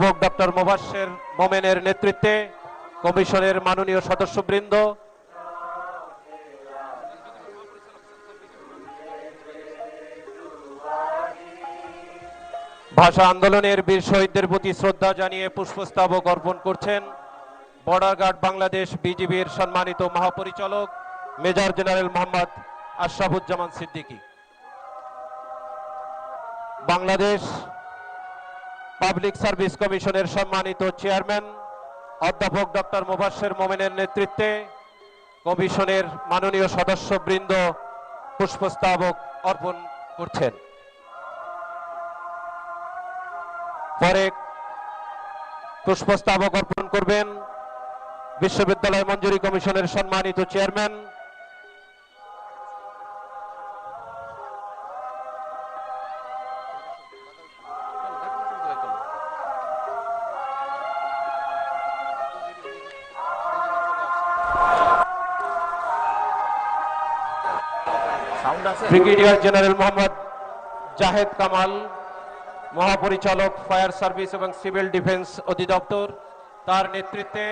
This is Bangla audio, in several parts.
অধ্যাপক ডক্টর মোবাশ্বের মোমেনের নেতৃত্বে কমিশনের মাননীয় সদস্যবৃন্দ, ভাষা আন্দোলনের বীর শহীদদের প্রতি শ্রদ্ধা জানিয়ে পুষ্পস্তবক অর্পণ করছেন বর্ডার গার্ড বাংলাদেশ বিজিবির সম্মানিত মহাপরিচালক major general Mohammad Ashrafuzzaman Siddiqui. Bangladesh public service কমিশনের সম্মানিত চেয়ারম্যান অধ্যাপক ডক্টর মোবাশ্বের মোমেনের নেতৃত্বে কমিশনের মাননীয় সদস্যবৃন্দ পুষ্পস্তবক অর্পণ করছেন। পরে পুষ্পস্তবক অর্পণ করবেন বিশ্ববিদ্যালয় মঞ্জুরি কমিশনের সম্মানিত chairman brigadier general Mohammad Zahed Kamal, মহাপরিচালক ফায়ার সার্ভিস এবং সিভিল ডিফেন্স অধিদপ্তর, তার নেতৃত্বে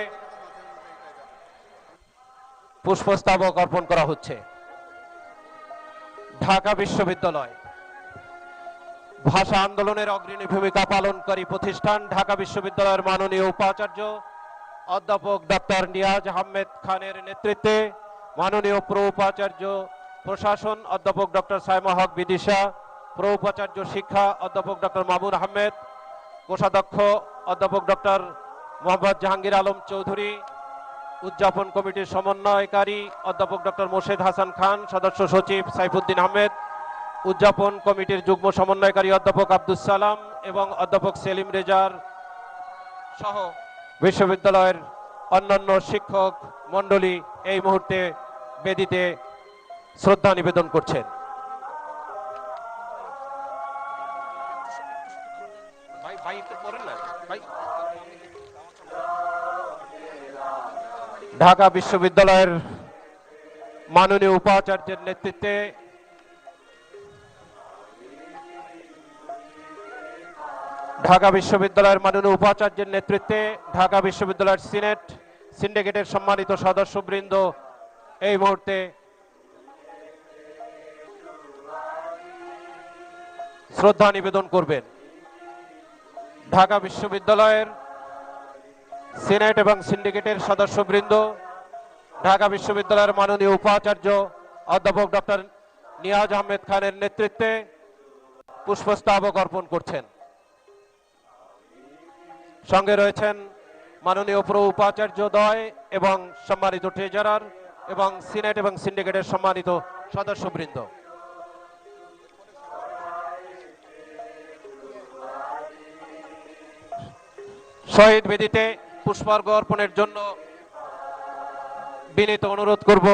পুষ্পস্তবক অর্পণ করা হচ্ছে। ঢাকা বিশ্ববিদ্যালয় ভাষা আন্দোলনের অগ্রণী ভূমিকা পালনকারী প্রতিষ্ঠান ঢাকা বিশ্ববিদ্যালয়ের মাননীয় উপাচার্য অধ্যাপক ডক্টর নিয়াজ আহমেদ খানের নেতৃত্বে মাননীয় প্রো উপাচার্য প্রশাসন অধ্যাপক ডক্টর সাইমা হক বিদিশা, প্রো উপাচার্য শিক্ষা অধ্যাপক ডক্টর মামুন আহমেদ, কোষাধ্যক্ষ অধ্যাপক ডক্টর মোহাম্মদ জাহাঙ্গীর আলম চৌধুরী, উদযাপন কমিটির সমন্বয়কারী অধ্যাপক ডক্টর মোর্শেদ হাসান খান, সদস্য সচিব সাইফুদ্দিন আহমেদ, উদযাপন কমিটির যুগ্ম সমন্বয়কারী অধ্যাপক আব্দুস সালাম এবং অধ্যাপক সেলিম রেজার সহ বিশ্ববিদ্যালয়ের অন্যান্য শিক্ষক মণ্ডলী এই মুহূর্তে বেদিতে শ্রদ্ধা নিবেদন করছেন। ঢাকা বিশ্ববিদ্যালয়ের মাননীয় উপাচার্যের নেতৃত্বে ঢাকা বিশ্ববিদ্যালয়ের সিন্ডিকেটের সম্মানিত সদস্যবৃন্দ এই মুহূর্তে শ্রদ্ধা নিবেদন করবেন। ঢাকা বিশ্ববিদ্যালয়ের সিনেট এবং সিন্ডিকেটের সদস্যবৃন্দ ঢাকা বিশ্ববিদ্যালয়ের মাননীয় উপাচার্য অধ্যাপক ডক্টর নিয়াজ আহমেদ খানের নেতৃত্বে পুষ্পস্তবক অর্পণ করছেন। সঙ্গে রয়েছেন মাননীয় প্রো উপাচার্যদ্বয় এবং সম্মানিত ট্রেজারার এবং সিনেট এবং সিন্ডিকেটের সম্মানিত সদস্যবৃন্দ। শহীদ বেদিতে পুষ্পার্ঘ্য অর্পণের জন্য বিনীত অনুরোধ করব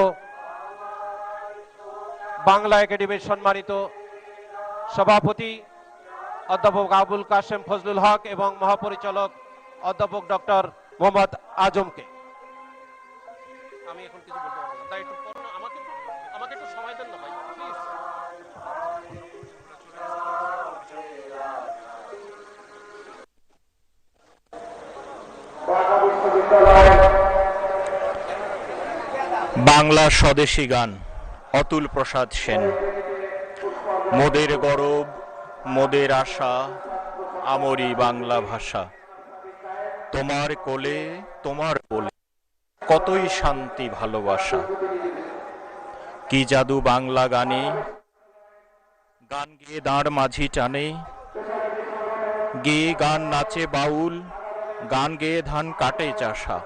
বাংলা একাডেমির সম্মানিত সভাপতি অধ্যাপক আবুল কাশেম ফজলুল হক এবং মহাপরিচালক অধ্যাপক ডক্টর মোহাম্মদ আজমকে। আমি এখন কিছু বলতে পারবো না, তাই একটু আমাকে একটু সময় দেন না ভাই প্লিজ। বাংলা স্বদেশী গান অতুল প্রসাদ সেন। মোদের গরব মোদের আশা আমরি বাংলা ভাষা, তোমার কোলে তোমার কোলে কতই শান্তি ভালোবাসা। কি জাদু বাংলা গানে, গান গেয়ে দাঁড় মাঝি টানে, গেয়ে গান নাচে বাউল, গান গেয়ে ধান কাটে চাষা।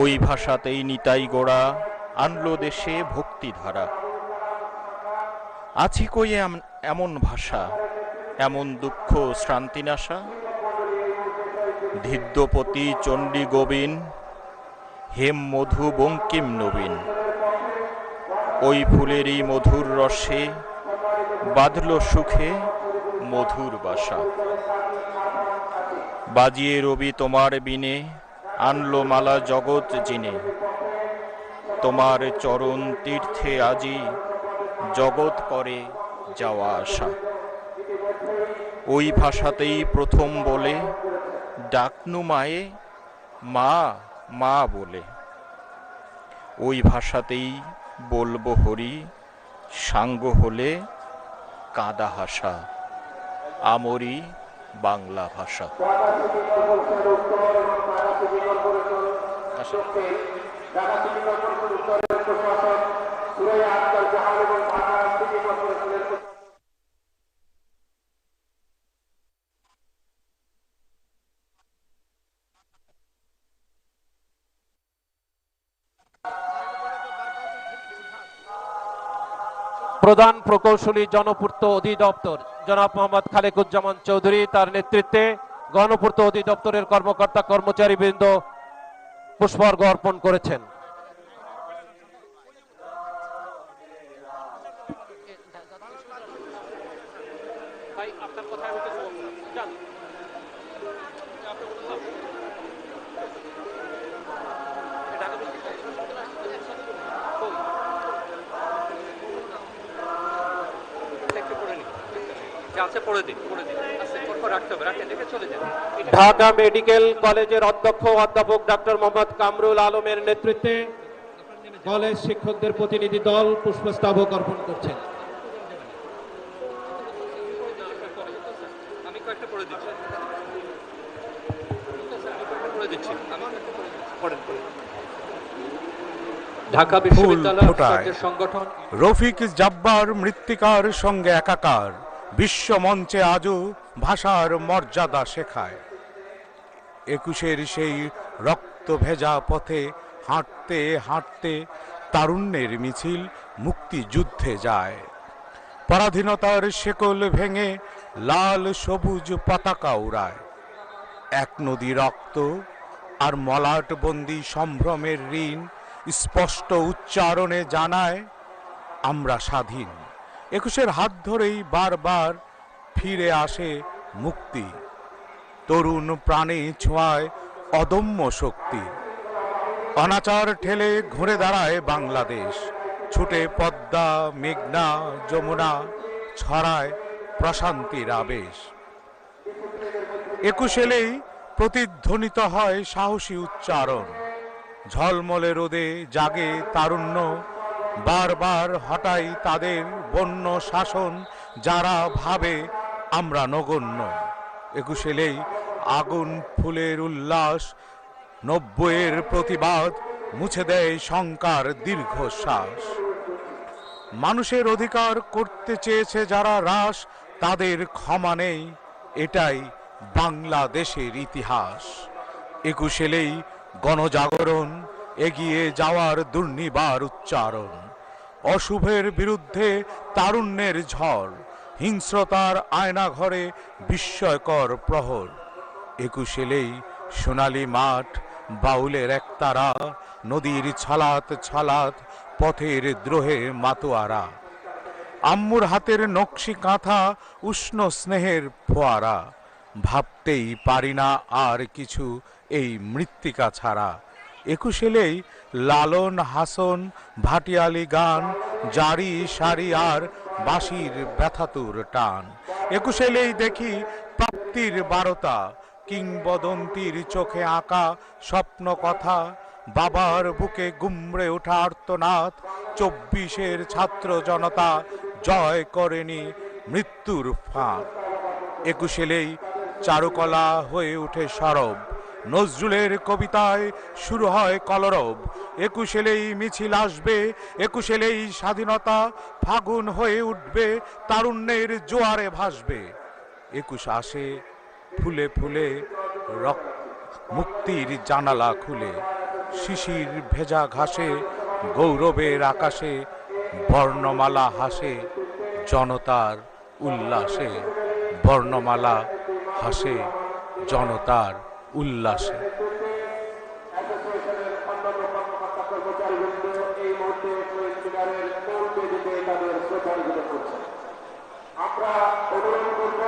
ওই ভাষাতেই নিতাই গোড়া আনলো দেশে ভক্তিধারা। আছি কই এমন ভাষা, এমন দুঃখ শ্রান্তিনাশা। ধিদ্যপতি চণ্ডী গোবিন, হেম মধু বঙ্কিম নবীন। ওই ফুলেরই মধুর রসে বাঁধল সুখে মধুর বাসা। বাজিয়ে রবি তোমার বিনে, আনলো মালা জগৎ জিনে। তোমার চরণ তীর্থে আজি জগৎ করে যাওয়া আসা। ওই ভাষাতেই প্রথম বলে ডাকনু মায়ে মা মা বলে। ওই ভাষাতেই বলবো হরি সাঙ্গ হলে কাঁদা হাসা, আমরি বাংলা ভাষা। প্রধান প্রকৌশলী জনপূর্ত অধিদপ্তর জনাব মোহাম্মদ খালেকুজ্জামান চৌধুরী তার নেতৃত্বে গণপূর্ত অধিদপ্তরের কর্মকর্তা কর্মচারীবৃন্দ পুষ্পার্ঘ অর্পণ করেছেন। ঢাকা মেডিকেল কলেজের অধ্যক্ষ অধ্যাপক ডক্টর মোহাম্মদ কামরুল আলমের নেতৃত্বে কলেজ শিক্ষকদের প্রতিনিধি দল পুষ্পস্তবক অর্পণ করছেন। ঢাকা বিশ্ববিদ্যালয় সংগঠন রফিক জাব্বার মৃত্তিকার সঙ্গে একাকার, বিশ্ব মঞ্চে আজও ভাষার মর্যাদা শেখায়। 21-এর সেই রক্ত ভেজা পথে হাঁটতে হাঁটতে তারুণ্যের মিছিল মুক্তিযুদ্ধে যায়। পরাধীনতার শেকল ভেঙে লাল সবুজ পতাকা উড়ায়। এক নদী রক্ত আর মলাটবন্দি সম্ভ্রমের ঋণ স্পষ্ট উচ্চারণে জানায় আমরা স্বাধীন। 21-এর হাত ধরেই বারবার ফিরে আসে মুক্তি, তরুণ প্রাণে ছোঁয়ায় অদম্য শক্তি। অনাচার ঠেলে ঘুরে দাঁড়ায় বাংলাদেশ, ছুটে পদ্মা মেঘনা যমুনা, ছড়ায় প্রশান্তির আবেশ। 21 এলেই প্রতিধ্বনিত হয় সাহসী উচ্চারণ, ঝলমলে রোদে জাগে তারুণ্য, বারবার হটাই তাদের বন্য শাসন যারা ভাবে আমরা নগণ্য। 21 এলেই আগুন ফুলের উল্লাস, 90-এর প্রতিবাদ মুছে দেয় শঙ্কার দীর্ঘশ্বাস। মানুষের অধিকার করতে চেয়েছে যারা হ্রাস, তাদের ক্ষমা নেই, এটাই বাংলাদেশের ইতিহাস। 21 এলেই গণজাগরণ, এগিয়ে যাওয়ার দুর্নিবার উচ্চারণ, অশুভের বিরুদ্ধে তারুণ্যের ঝড়, হিংস্রতার আয়না ঘরে বিস্ময়কর প্রহর। 21 এলেই সোনালী মাঠ, বাউলের একতারা, নদীর ছলাত ছলাত, পথের দ্রোহে মাতোয়ারা, আম্মুর হাতের নকশি কাঁথা, উষ্ণ স্নেহের ফোয়ারা। ভাবতেই পারি না আর কিছু এই মৃত্তিকা ছাড়া। 21 এলেই লালন হাসন ভাটিয়ালি গান, জারি সারি আর বাঁশির ব্যথাতুর টান। 21 এলেই দেখি প্রাপ্তির বারতা, কিংবদন্তির চোখে আঁকা স্বপ্ন কথা, বাবার বুকে গুমড়ে ওঠা আর্তনাদ। 24-এর ছাত্র জনতা জয় করেনি মৃত্যুর ফাঁদ। 21 এলেই চারুকলা হয়ে ওঠে সরব, নজরুলের কবিতায় শুরু হয় কলরব। 21 এলেই মিছিল আসবে, 21 এলেই স্বাধীনতা ফাগুন হয়ে উঠবে, তারুণ্যের জোয়ারে ভাসবে। 21 আসে ফুলে ফুলে মুক্তির জানালা খুলে, শিশির ভেজা ঘাসে গৌরবের আকাশে, বর্ণমালা হাসে জনতার উল্লাসে, বর্ণমালা হাসে জনতার উল্লাসে। আমরা অনুরোধ করব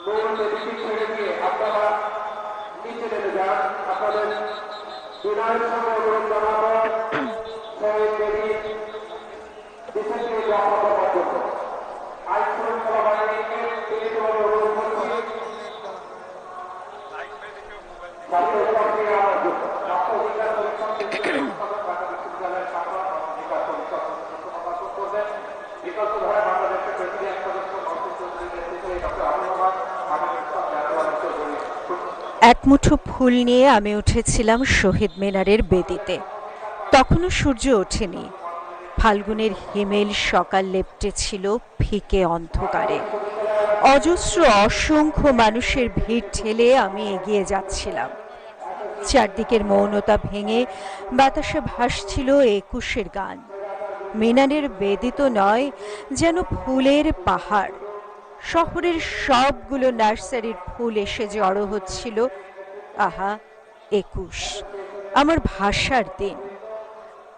মূল বেদিকে ছেড়ে দিয়ে আপনারা নিচে নেমে যান। আপনাদের বিনয়ের সঙ্গে অনুরোধ জানাবো শহীদ বেদি বিশেষ করে আইন শৃঙ্খলা এক মুঠো ফুল নিয়ে আমি উঠেছিলাম শহীদ মিনারের বেদিতে। তখনও সূর্য ওঠেনি। ফাল্গুনের হিমেল সকাল লেপ্টেছিল ফিকে অন্ধকারে। অজস্র অসংখ্য মানুষের ভিড় ঠেলে আমি এগিয়ে যাচ্ছিলাম। চারদিকের মৌনতা ভেঙে বাতাসে ভাসছিল একুশের গান। মিনারের বেদি তো নয়, যেন ফুলের পাহাড়। শহরের সবগুলো নার্সারির ফুল এসে জড়ো হচ্ছিল। আহা, 21, আমার ভাষার দিন।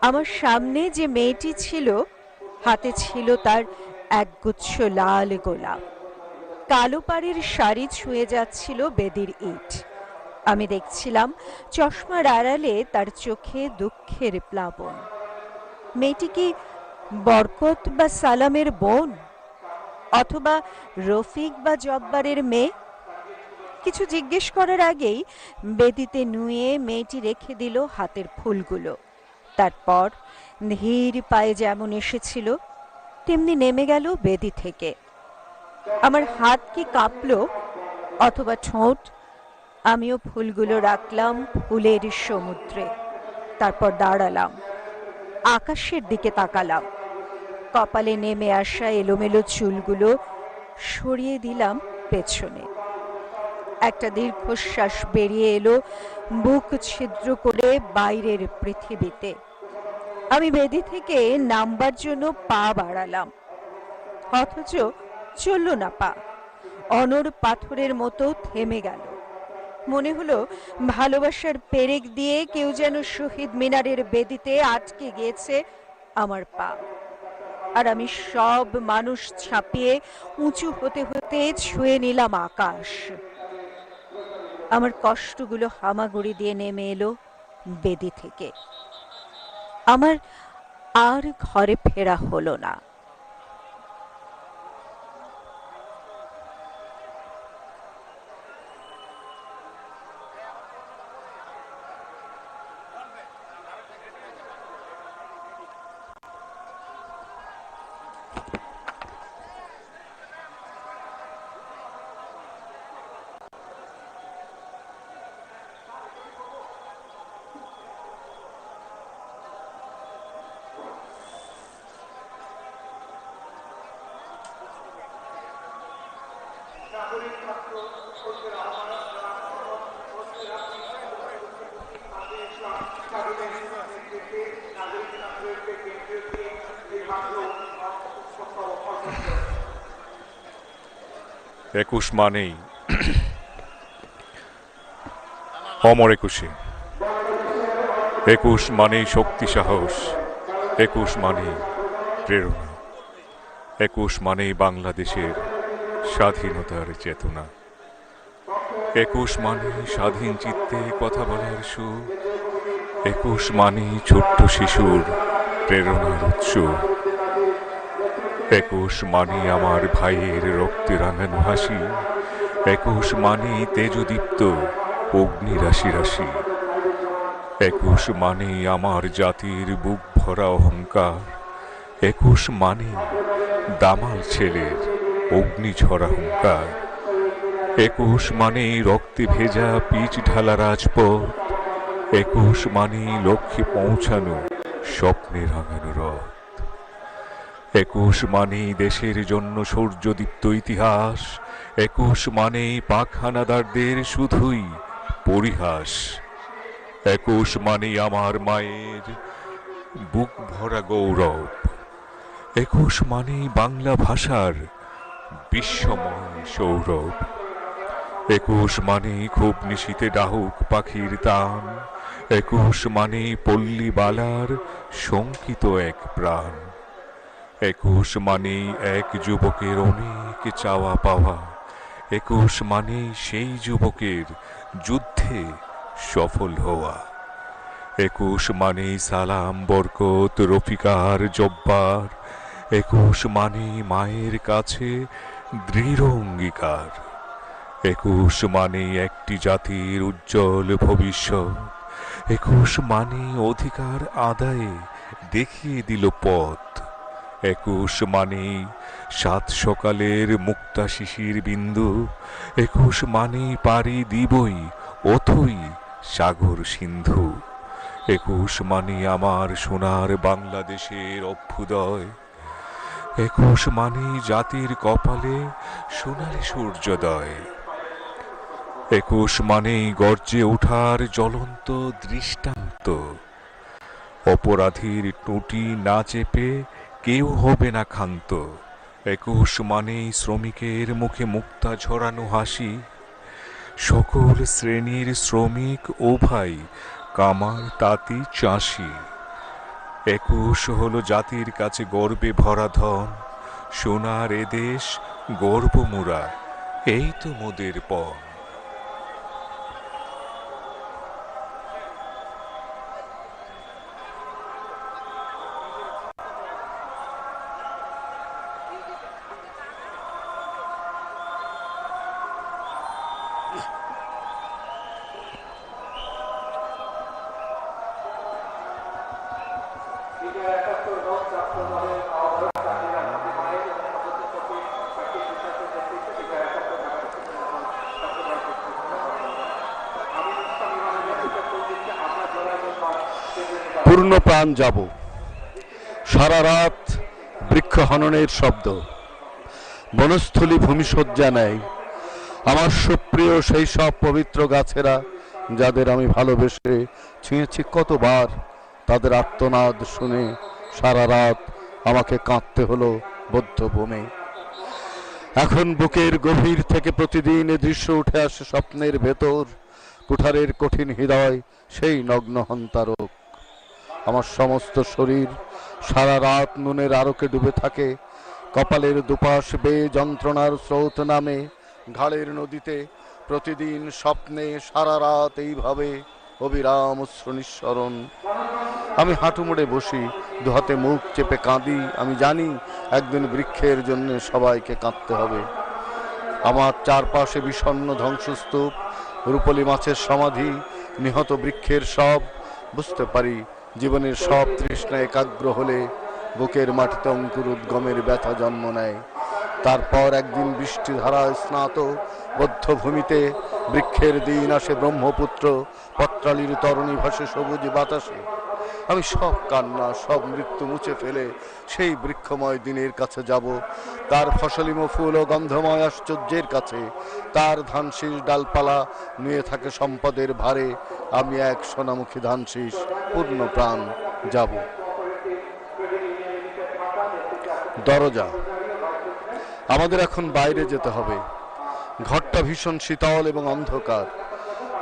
আমার সামনে যে মেয়েটি ছিল, হাতে ছিল তার একগুচ্ছ লাল গোলাপ। কালো পাড়ের শাড়ি ছুঁয়ে যাচ্ছিল বেদির ইট। আমি দেখছিলাম চশমার আড়ালে তার চোখে দুঃখের প্লাবন। মেয়েটি কি বরকত বা সালামের বোন, অথবা রফিক বা জব্বারের মেয়ে? কিছু জিজ্ঞেস করার আগেই বেদিতে নুয়ে মেয়েটি রেখে দিল হাতের ফুলগুলো। তারপর ধীর পায়ে যেমন এসেছিল তেমনি নেমে গেল বেদি থেকে। আমার হাত কি কাঁপলো, অথবা ঠোঁট? আমিও ফুলগুলো রাখলাম ফুলের সমুদ্রে। তারপর দাঁড়ালাম, আকাশের দিকে তাকালাম। কপালে নেমে আসা এলোমেলো চুলগুলো সরিয়ে দিলাম পেছনে। একটা দীর্ঘশ্বাস বেরিয়ে এলো বুক ছিদ্র করে বাইরের পৃথিবীতে। আমি বেদি থেকে নামবার জন্য পা বাড়ালাম, অথচ চলল না পা। অনড় পাথরের মতো থেমে গেল। মনে হলো ভালোবাসার পেরেক দিয়ে কেউ যেন শহীদ মিনারের বেদিতে আটকে গিয়েছে আমার পা। আর আমি সব মানুষ ছাপিয়ে উঁচু হতে হতে ছুঁয়ে নিলাম আকাশ। আমার কষ্টগুলো হামাগুড়ি দিয়ে নেমে এলো বেদি থেকে। আমার আর ঘরে ফেরা হলো না। একুশ মানেই অমর একুশে। 21 মানেই শক্তি, সাহস। 21 মানেই প্রেরণা। 21 মানেই বাংলাদেশের স্বাধীনতার চেতনা। 21 মানেই স্বাধীন চিত্তে কথা বলার সুর। 21 মানেই ছোট্ট শিশুর প্রেরণার উৎস। 21 মানেই আমার ভাইয়ের রক্তে রাঙানো হাসি। 21 মানেই তেজদীপ্ত অগ্নি রাশি রাশি। 21 মানেই আমার জাতির বুক ভরা অহংকার। 21 মানেই দামাল ছেলের অগ্নিঝরা হুঙ্কার। 21 মানেই রক্তে ভেজা পিচ ঢালা রাজপথ। 21 মানেই লক্ষ্যে পৌঁছানো স্বপ্নে রাঙানো রথ। 21 মানেই দেশের জন্য সূর্যদীপ্ত ইতিহাস। 21 মানেই পাক হানাদারদের শুধুই পরিহাস। 21 মানেই আমার মায়ের বুক ভরা গৌরব। 21 মানেই বাংলা ভাষার বিশ্বময় সৌরভ। 21 মানেই খুব নিশীতে ডাহুক পাখির তান। 21 মানেই পল্লী বালার শঙ্কিত এক প্রাণ। 21 মানেই এক যুবকের অনেক চাওয়া পাওয়া। 21 মানেই সেই যুবকের যুদ্ধে সফল হওয়া। 21 মানেই সালাম, বরকত, রফিকার, জব্বার। 21 মানেই মায়ের কাছে দৃঢ় অঙ্গীকার। 21 মানে একটি জাতির উজ্জ্বল ভবিষ্যৎ। 21 মানে অধিকার আদায়ে দেখিয়ে দিল পথ। 21 মানে সাত সকালের মুক্তা শিশির বিন্দু। 21 মানে পারি দিবই অথই সাগর সিন্ধু। 21 মানে আমার সোনার বাংলাদেশের অভ্যুদয়। 21 মানে জাতির কপালে সোনালি সূর্যোদয়। 21 মানেই গর্জে ওঠার জ্বলন্ত দৃষ্টান্ত। অপরাধীর টুটি না চেপে কেউ হবে না ক্ষান্ত। 21 মানেই শ্রমিকের মুখে মুক্তা ঝরানো হাসি। সকল শ্রেণীর শ্রমিক ও ভাই, কামার তাঁতি চাষি। 21 হলো জাতির কাছে গর্বে ভরা ধন। সোনার এদেশ গর্ব মোরা, এই তো মোদের পণ। পূর্ণ প্রাণ যাব। সারা রাত বৃক্ষ হননের শব্দ, বনস্থলী ভূমিসজ্জা নেয়। আমার সুপ্রিয় সেই সব পবিত্র গাছেরা, যাদের আমি ভালোবেসে ছুঁয়েছি কতবার, তাদের আর্তনাদ শুনে সারা রাত আমাকে কাঁদতে হলো বদ্ধ ভূমে। এখন বুকের গভীর থেকে প্রতিদিন এ দৃশ্য উঠে আসে স্বপ্নের ভেতর। কুঠারের কঠিন হৃদয় সেই নগ্ন হন্তারক। আমার সমস্ত শরীর সারা রাত নুনের আরকে ডুবে থাকে। কপালের দুপাশ বেয়ে যন্ত্রণার স্রোত নামে ঘাড়ের নদীতে। প্রতিদিন স্বপ্নে সারা রাত এইভাবে অবিরাম নিঃসরণ। আমি হাঁটু মুড়ে বসি, দুহাতে মুখ চেপে কাঁদি। আমি জানি একদিন বৃক্ষের জন্য সবাইকে কাঁদতে হবে। আমার চারপাশে বিষণ্ণ ধ্বংসস্তূপ, রূপলি মাছের সমাধি, নিহত বৃক্ষের সব। বুঝতে পারি জীবনের সব তৃষ্ণা একাগ্র হলে বুকের মাটিতে অঙ্কুর উদ্গমের ব্যথা জন্ম নেয়। তারপর একদিন বৃষ্টিধারায় স্নাত বদ্ধভূমিতে বৃক্ষের দিন আসে ব্রহ্মপুত্র, পত্রালীর তরণী ভাসে সবুজ বাতাসে। আমি সব কান্না, সব মৃত্যু মুছে ফেলে সেই বৃক্ষময় দিনের কাছে যাব। তার ফসলিম ফুল ও গন্ধময় আশ্চর্যের কাছে। তার ধানশীষ ডালপালা নুয়ে থাকে সম্পদের ভারে। আমি এক সোনামুখী ধানশীষ পূর্ণ প্রাণ যাব। দরজা। আমাদের এখন বাইরে যেতে হবে। ঘরটা ভীষণ শীতল এবং অন্ধকার।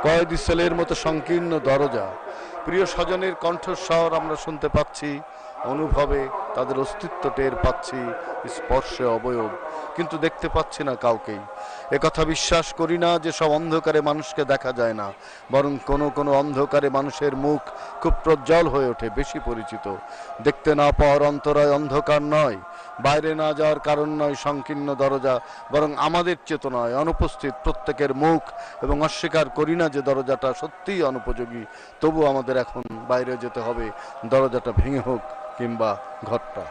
কয়েদি সেলের মতো সংকীর্ণ দরজা। প্রিয় স্বজনের কণ্ঠস্বর আমরা শুনতে পাচ্ছি, অনুভবে তাদের অস্তিত্ব টের পাচ্ছি, স্পর্শে অবয়ব, কিন্তু দেখতে পাচ্ছি না কাউকেই। একথা বিশ্বাস করি না যে সব অন্ধকারে মানুষকে দেখা যায় না, বরং কোনো কোনো অন্ধকারে মানুষের মুখ খুব প্রজ্জ্বল হয়ে ওঠে, বেশি পরিচিত। দেখতে না পাওয়ার অন্তরায় অন্ধকার নয়, বাইরে না যাওয়ার কারণ নয় সংকীর্ণ দরজা, বরং আমাদের চেতনায় অনুপস্থিত প্রত্যেকের মুখ। এবং অস্বীকার করি না যে দরজাটা সত্যিই অনুপযোগী, তবু আমাদের এখন বাইরে যেতে হবে, দরজাটা ভেঙে হোক কিংবা ঘরটা।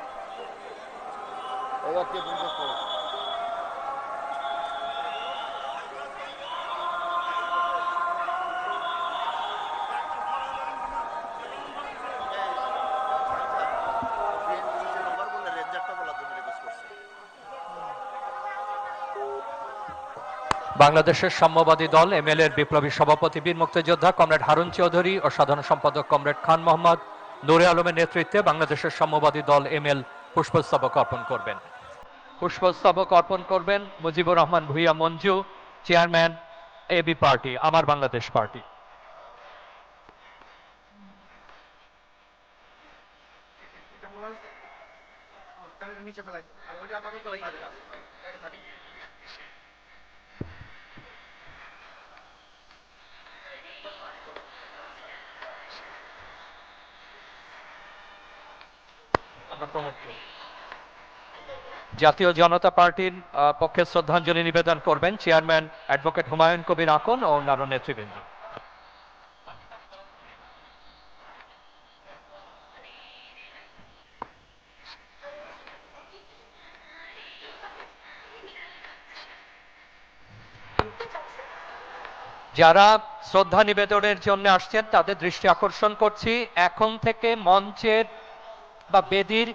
বাংলাদেশের সাম্যবাদী দল এমএল এর বিপ্লবী সভাপতি বীর মুক্তিযোদ্ধা কমরেড হারুন চৌধুরী ও সাধারণ সম্পাদক কমরেড খান মোহাম্মদ নুরে আলমের নেতৃত্বে বাংলাদেশের সাম্যবাদী দল এমএল পুষ্পস্তবক অর্পণ করবেন। পুষ্পস্তবক অর্পণ করবেন Mujibur Rahman Bhuiyan Manju, chairman AB party, Amar Bangladesh party. জাতীয় জনতা পার্টির পক্ষে শ্রদ্ধাঞ্জলি নিবেদন করবেন চেয়ারম্যান অ্যাডভোকেট হুমায়ুন কবির আকন ও অন্যান্য নেতৃবৃন্দ। যারা শ্রদ্ধা নিবেদনের জন্য আসছেন তাদের দৃষ্টি আকর্ষণ করছি, এখন থেকে মঞ্চের বা বেদির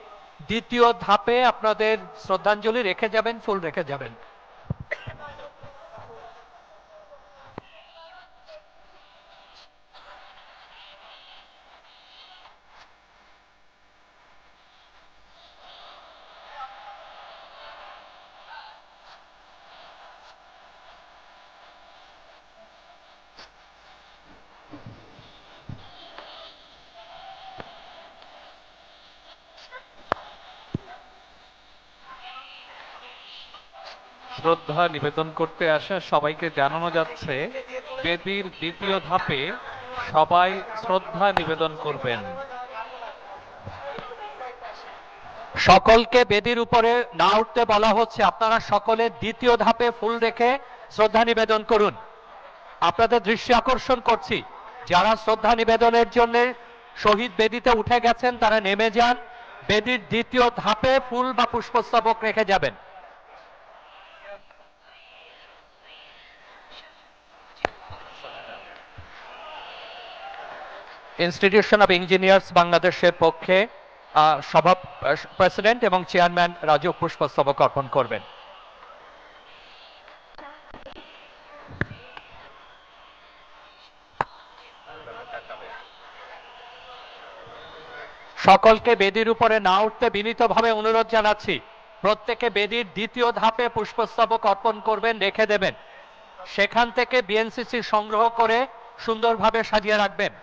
দ্বিতীয় ধাপে আপনাদের শ্রদ্ধাঞ্জলি রেখে যাবেন, ফুল রেখে যাবেন। শ্রদ্ধা নিবেদন করতে আসা সবাইকে জানানো যাচ্ছে বেদির দ্বিতীয় ধাপে সবাই শ্রদ্ধা নিবেদন করবেন। সকলকে বেদির উপরে না উঠতে বলা হচ্ছে, আপনারা সকলে দ্বিতীয় ধাপে ফুল রেখে শ্রদ্ধা নিবেদন করুন। আপনাদের দৃষ্টি আকর্ষণ করছি, যারা শ্রদ্ধা নিবেদনের জন্য শহীদ বেদিতে উঠে গেছেন তারা নেমে যান, বেদির দ্বিতীয় ধাপে ফুল বা পুষ্পস্তবক রেখে যাবেন। ইনস্টিটিউশন অব ইঞ্জিনিয়ার্স বাংলাদেশের পক্ষে সভা প্রেসিডেন্ট এবং চেয়ারম্যান রাজু পুষ্পস্তবক অর্পণ করবেন। সকলকে বেদির উপরে না উঠতে বিনীতভাবে অনুরোধ জানাচ্ছি। প্রত্যেকে বেদির দ্বিতীয় ধাপে পুষ্পস্তবক অর্পণ করবেন, রেখে দেবেন। সেখান থেকে বিএনসিসি সংগ্রহ করে সুন্দরভাবে সাজিয়ে রাখবেন।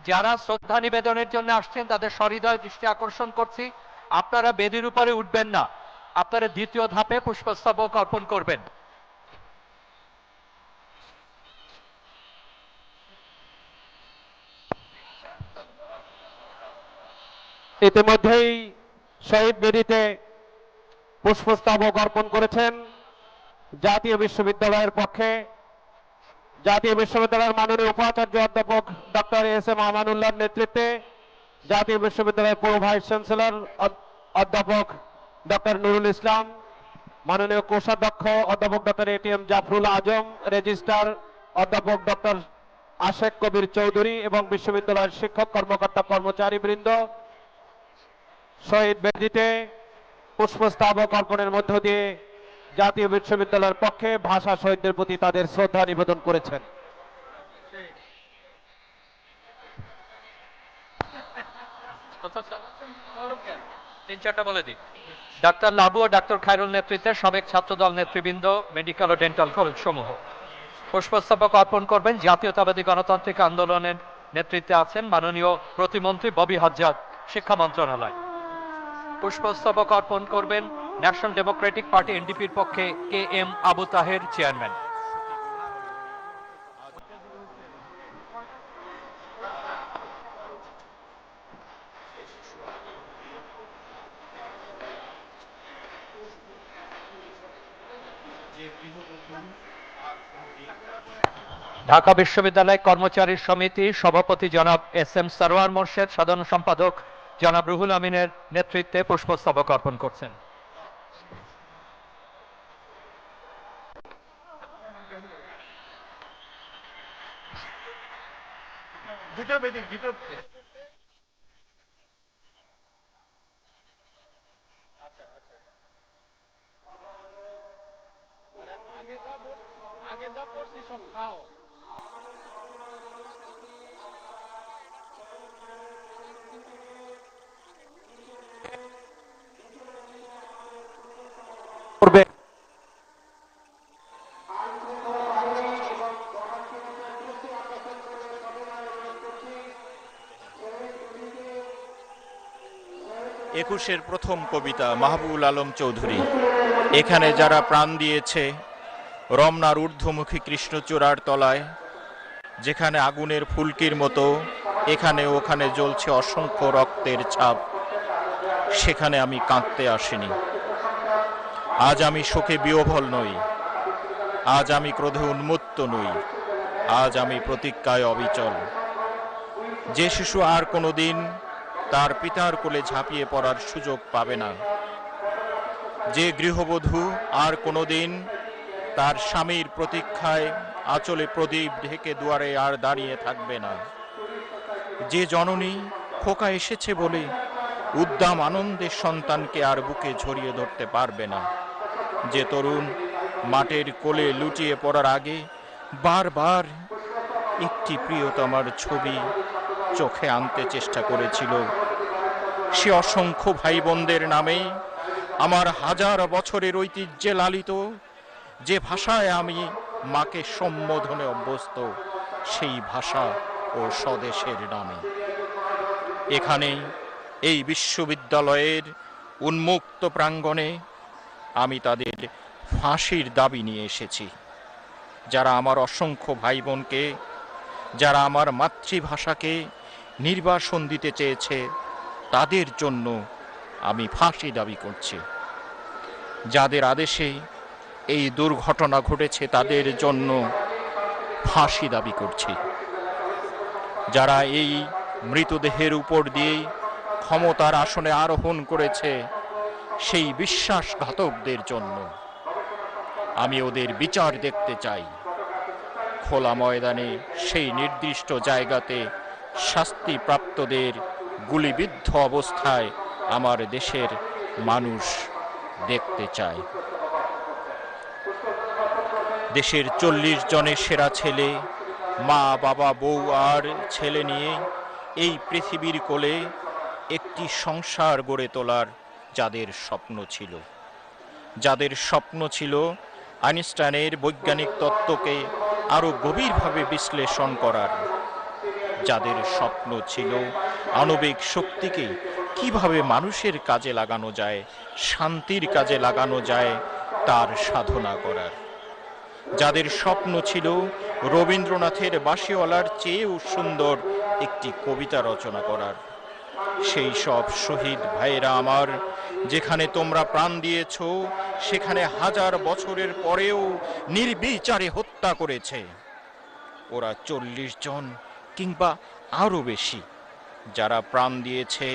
যারা শ্রদ্ধা নিবেদনের জন্য আসছেন তাদের সহৃদয় দৃষ্টি আকর্ষণ করছি, আপনারা বেদির উপরে উঠবেন না, আপনারা দ্বিতীয় ধাপে পুষ্পস্তবক অর্পণ করবেন। ইতিমধ্যেই শহীদ বেদিতে পুষ্পস্তবক অর্পণ করেছেন জাতীয় বিশ্ববিদ্যালয়ের পক্ষে জাতীয় বিশ্ববিদ্যালয়ের মাননীয় উপাচার্য অধ্যাপক ডক্টর এস এম আমানুল্লাহর নেতৃত্বে জাতীয় বিশ্ববিদ্যালয়ের প্রো ভাইস চ্যান্সেলর অধ্যাপক ডক্টর নুরুল ইসলাম, মাননীয় কোষাধ্যক্ষ অধ্যাপক ডক্টর এটিএম জাফরুল আজম, রেজিস্ট্রার অধ্যাপক ডক্টর আশেক কবির চৌধুরী এবং বিশ্ববিদ্যালয়ের শিক্ষক কর্মকর্তা কর্মচারীবৃন্দ শহীদ বেদিতে পুষ্পস্তবক অর্পণের মধ্য দিয়ে জাতীয় বিশ্ববিদ্যালয়ের পক্ষে ভাষা শহীদদের প্রতি তাদের শ্রদ্ধা নিবেদন করেছেন। ডাক্তার লাবু ও ডাক্তার খায়রুল নেতৃত্বে সাবেক ছাত্রদল নেতৃবৃন্দ, মেডিকেল ও ডেন্টাল কলেজ সমূহ পুষ্পস্তবক অর্পণ করবেন। জাতীয়তাবাদী গণতান্ত্রিক আন্দোলনের নেতৃত্বে আছেন মাননীয় প্রতিমন্ত্রী ববি হাজ্জাদ, শিক্ষা মন্ত্রণালয়। পুষ্পস্তবক অর্পণ করবেন ন্যাশনাল ডেমোক্রেটিক পার্টি এনডিপির পক্ষে K M Abu Taher, chairman. Dhaka বিশ্ববিদ্যালয় কর্মচারী সমিতি সভাপতি জনাব এস এম সরওয়ার মোর্শেদ, সাধারণ সম্পাদক জনাব রুহুল আমিনের নেতৃত্বে পুষ্পস্তবক অর্পণ করছেন। করবে একুশের প্রথম কবিতা মাহবুবুল আলম চৌধুরী। এখানে যারা প্রাণ দিয়েছে রমনার ঊর্ধ্বমুখী কৃষ্ণচূড়ার তলায়, যেখানে আগুনের ফুলকির মতো এখানে ওখানে জ্বলছে অসংখ্য রক্তের ছাপ, সেখানে আমি কাঁদতে আসিনি। আজ আমি শোকে বিহ্বল নই, আজ আমি ক্রোধে উন্মত্ত নই, আজ আমি প্রতিজ্ঞায় অবিচল। যে শিশু আর কোনোদিন তার পিতার কোলে ঝাঁপিয়ে পড়ার সুযোগ পাবে না, যে গৃহবধূ আর কোনোদিন তার স্বামীর প্রতীক্ষায় আঁচলে প্রদীপ ঢেকে দুয়ারে আর দাঁড়িয়ে থাকবে না, যে জননী খোকা এসেছে বলে উদ্দাম আনন্দের সন্তানকে আর বুকে ঝরিয়ে ধরতে পারবে না, যে তরুণ মাটির কোলে লুটিয়ে পড়ার আগে বারবার একটি প্রিয়তমার ছবি চোখে আনতে চেষ্টা করেছিল, সে অসংখ্য ভাই বোনদের নামে আমার হাজার বছরের ঐতিহ্যে লালিত যে ভাষায় আমি মাকে সম্বোধনে অভ্যস্ত, সেই ভাষা ও স্বদেশের নামে এখানে এই বিশ্ববিদ্যালয়ের উন্মুক্ত প্রাঙ্গণে আমি তাদের ফাঁসির দাবি নিয়ে এসেছি। যারা আমার অসংখ্য ভাই বোনকে, যারা আমার মাতৃভাষাকে নির্বাসন দিতে চেয়েছে, তাদের জন্য আমি ফাঁসি দাবি করছি। যাদের আদেশে এই দুর্ঘটনা ঘটেছে তাদের জন্য ফাঁসি দাবি করছি। যারা এই মৃতদেহের উপর দিয়ে ক্ষমতার আসনে আরোহণ করেছে, সেই বিশ্বাসঘাতকদের জন্য আমি ওদের বিচার দেখতে চাই। খোলা ময়দানে সেই নির্দিষ্ট জায়গাতে শাস্তিপ্রাপ্তদের গুলিবিদ্ধ অবস্থায় আমার দেশের মানুষ দেখতে চায়। দেশের 40 জনের সেরা ছেলে, মা বাবা বউ আর ছেলে নিয়ে এই পৃথিবীর কোলে একটি সংসার গড়ে তোলার যাদের স্বপ্ন ছিল, যাদের স্বপ্ন ছিল আইনস্টাইনের বৈজ্ঞানিক তত্ত্বকে আরো গভীরভাবে বিশ্লেষণ করার, যাদের স্বপ্ন ছিল আণবিক শক্তিকে কিভাবে মানুষের কাজে লাগানো যায়, শান্তির কাজে লাগানো যায় তার সাধনা করার, যাদের স্বপ্ন ছিল রবীন্দ্রনাথের বাঁশিওয়ালার চেয়েও সুন্দর একটি কবিতা রচনা করার, সেই সব শহীদ ভাইয়েরা আমার, যেখানে তোমরা প্রাণ দিয়েছ সেখানে হাজার বছরের পরেও নির্বিচারে হত্যা করেছে। ওরা 40 জন কিংবা আরো বেশি যারা প্রাণ দিয়েছে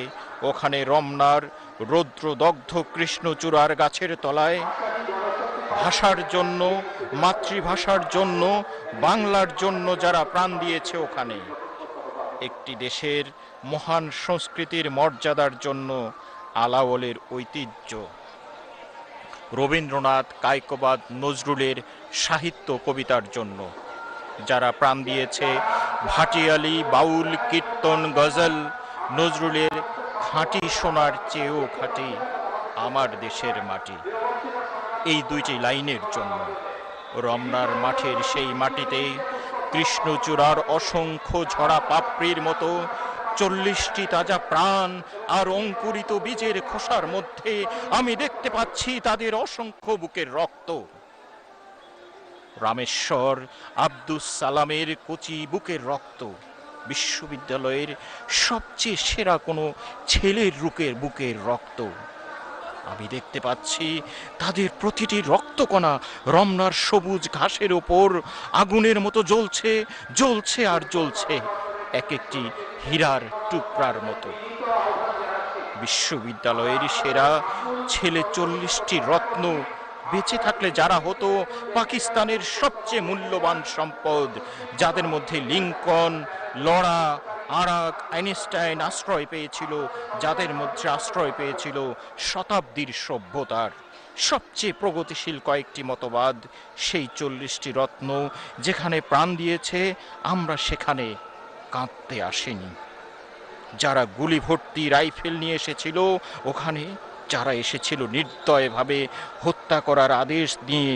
ওখানে রমনার রৌদ্রদগ্ধ কৃষ্ণচূড়ার গাছের তলায়, ভাষার জন্য, মাতৃভাষার জন্য, বাংলার জন্য যারা প্রাণ দিয়েছে ওখানে, একটি দেশের মহান সংস্কৃতির মর্যাদার জন্য, আলাওলের ঐতিহ্য, রবীন্দ্রনাথ, কায়কোবাদ, নজরুলের সাহিত্য কবিতার জন্য যারা প্রাণ দিয়েছে, ভাটিয়ালি, বাউল, কীর্তন, গজল, নজরুলের খাঁটি সোনার চেয়েও খাঁটি আমার দেশের মাটি, এই দুইটি লাইনের জন্য। রমনার মাঠের সেই মাটিতে কৃষ্ণচূড়ার অসংখ্য ঝরা পাপড়ির মতো 40টি তাজা প্রাণ আর অঙ্কুরিত বীজের খোসার মধ্যে আমি দেখতে পাচ্ছি তাদের অসংখ্য বুকের রক্ত। রামেশ্বর আব্দুস সালামের কচি বুকের রক্ত, বিশ্ববিদ্যালয়ের সবচেয়ে সেরা কোনো ছেলের বুকের রক্ত। আমি দেখতে পাচ্ছি তাদের প্রতিটি রক্তকণা রমনার সবুজ ঘাসের ওপর আগুনের মতো জ্বলছে, জ্বলছে আর জ্বলছে, এক একটি হীরার টুকরার মতো। বিশ্ববিদ্যালয়ের সেরা ছেলে 40টি রত্ন বেঁচে থাকলে যারা হতো পাকিস্তানের সবচেয়ে মূল্যবান সম্পদ, যাদের মধ্যে লিঙ্কন, লড়া, আরাক, আইনস্টাইন আশ্রয় পেয়েছিল, যাদের মধ্যে আশ্রয় পেয়েছিল শতাব্দীর সভ্যতার সবচেয়ে প্রগতিশীল কয়েকটি মতবাদ, সেই 40টি রত্ন যেখানে প্রাণ দিয়েছে আমরা সেখানে কাঁদতে আসেনি। যারা গুলি ভর্তি রাইফেল নিয়ে এসেছিল ওখানে, যারা এসেছিল নির্দয়ভাবে হত্যা করার আদেশ নিয়ে,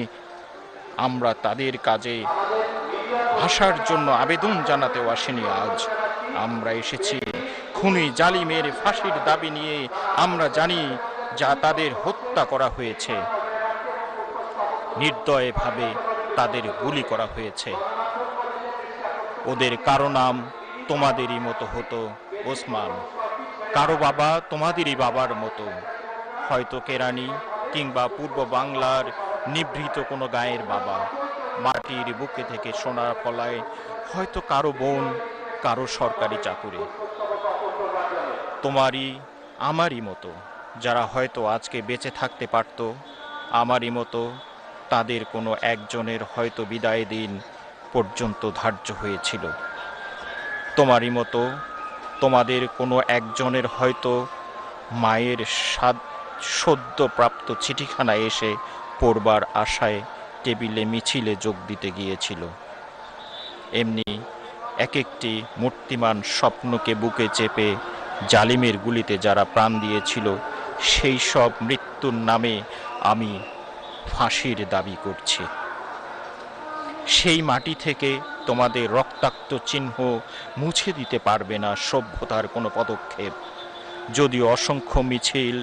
আমরা তাদের কাজে ভাষার জন্য আবেদন জানাতেও আসেনি। আজ আমরা এসেছি খুনি জালিমের ফাঁসির দাবি নিয়ে। আমরা জানি যা তাদের হত্যা করা হয়েছে, নির্দয়ভাবে তাদের গুলি করা হয়েছে। ওদের কারো নাম তোমাদেরই মতো হতো ওসমান, কারো বাবা তোমাদেরই বাবার মতো, হয়তো কেরানি, কিংবা পূর্ব বাংলার নিভৃত কোনো গায়ের বাবা। মাটির বুকে থেকে সোনার ফলায় হয়তো কারো বোন, কারো সরকারি চাকুরে। তোমারই আমারই মতো যারা হয়তো আজকে বেঁচে থাকতে পারত, আমারই মতো তাদের কোনো একজনের হয়তো বিদায় দিন পর্যন্ত ধার্য হয়েছিল। তোমারই মতো তোমাদের কোনো একজনের হয়তো মায়ের সদ্যপ্রাপ্ত চিঠিখানা এসে পড়বার আশায় টেবিলে মিছিলে যোগ দিতে গিয়েছিল। এমনি এক একটি মূর্তিমান স্বপ্নকে বুকে চেপে জালিমের গুলিতে যারা প্রাণ দিয়েছিল, সেই সব মৃত্যুর নামে আমি ফাঁসির দাবি করছি। সেই মাটি থেকে তোমাদের রক্তাক্ত চিহ্ন মুছে দিতে পারবে না সভ্যতার কোনো পদক্ষেপ। যদিও অসংখ্য মিছিল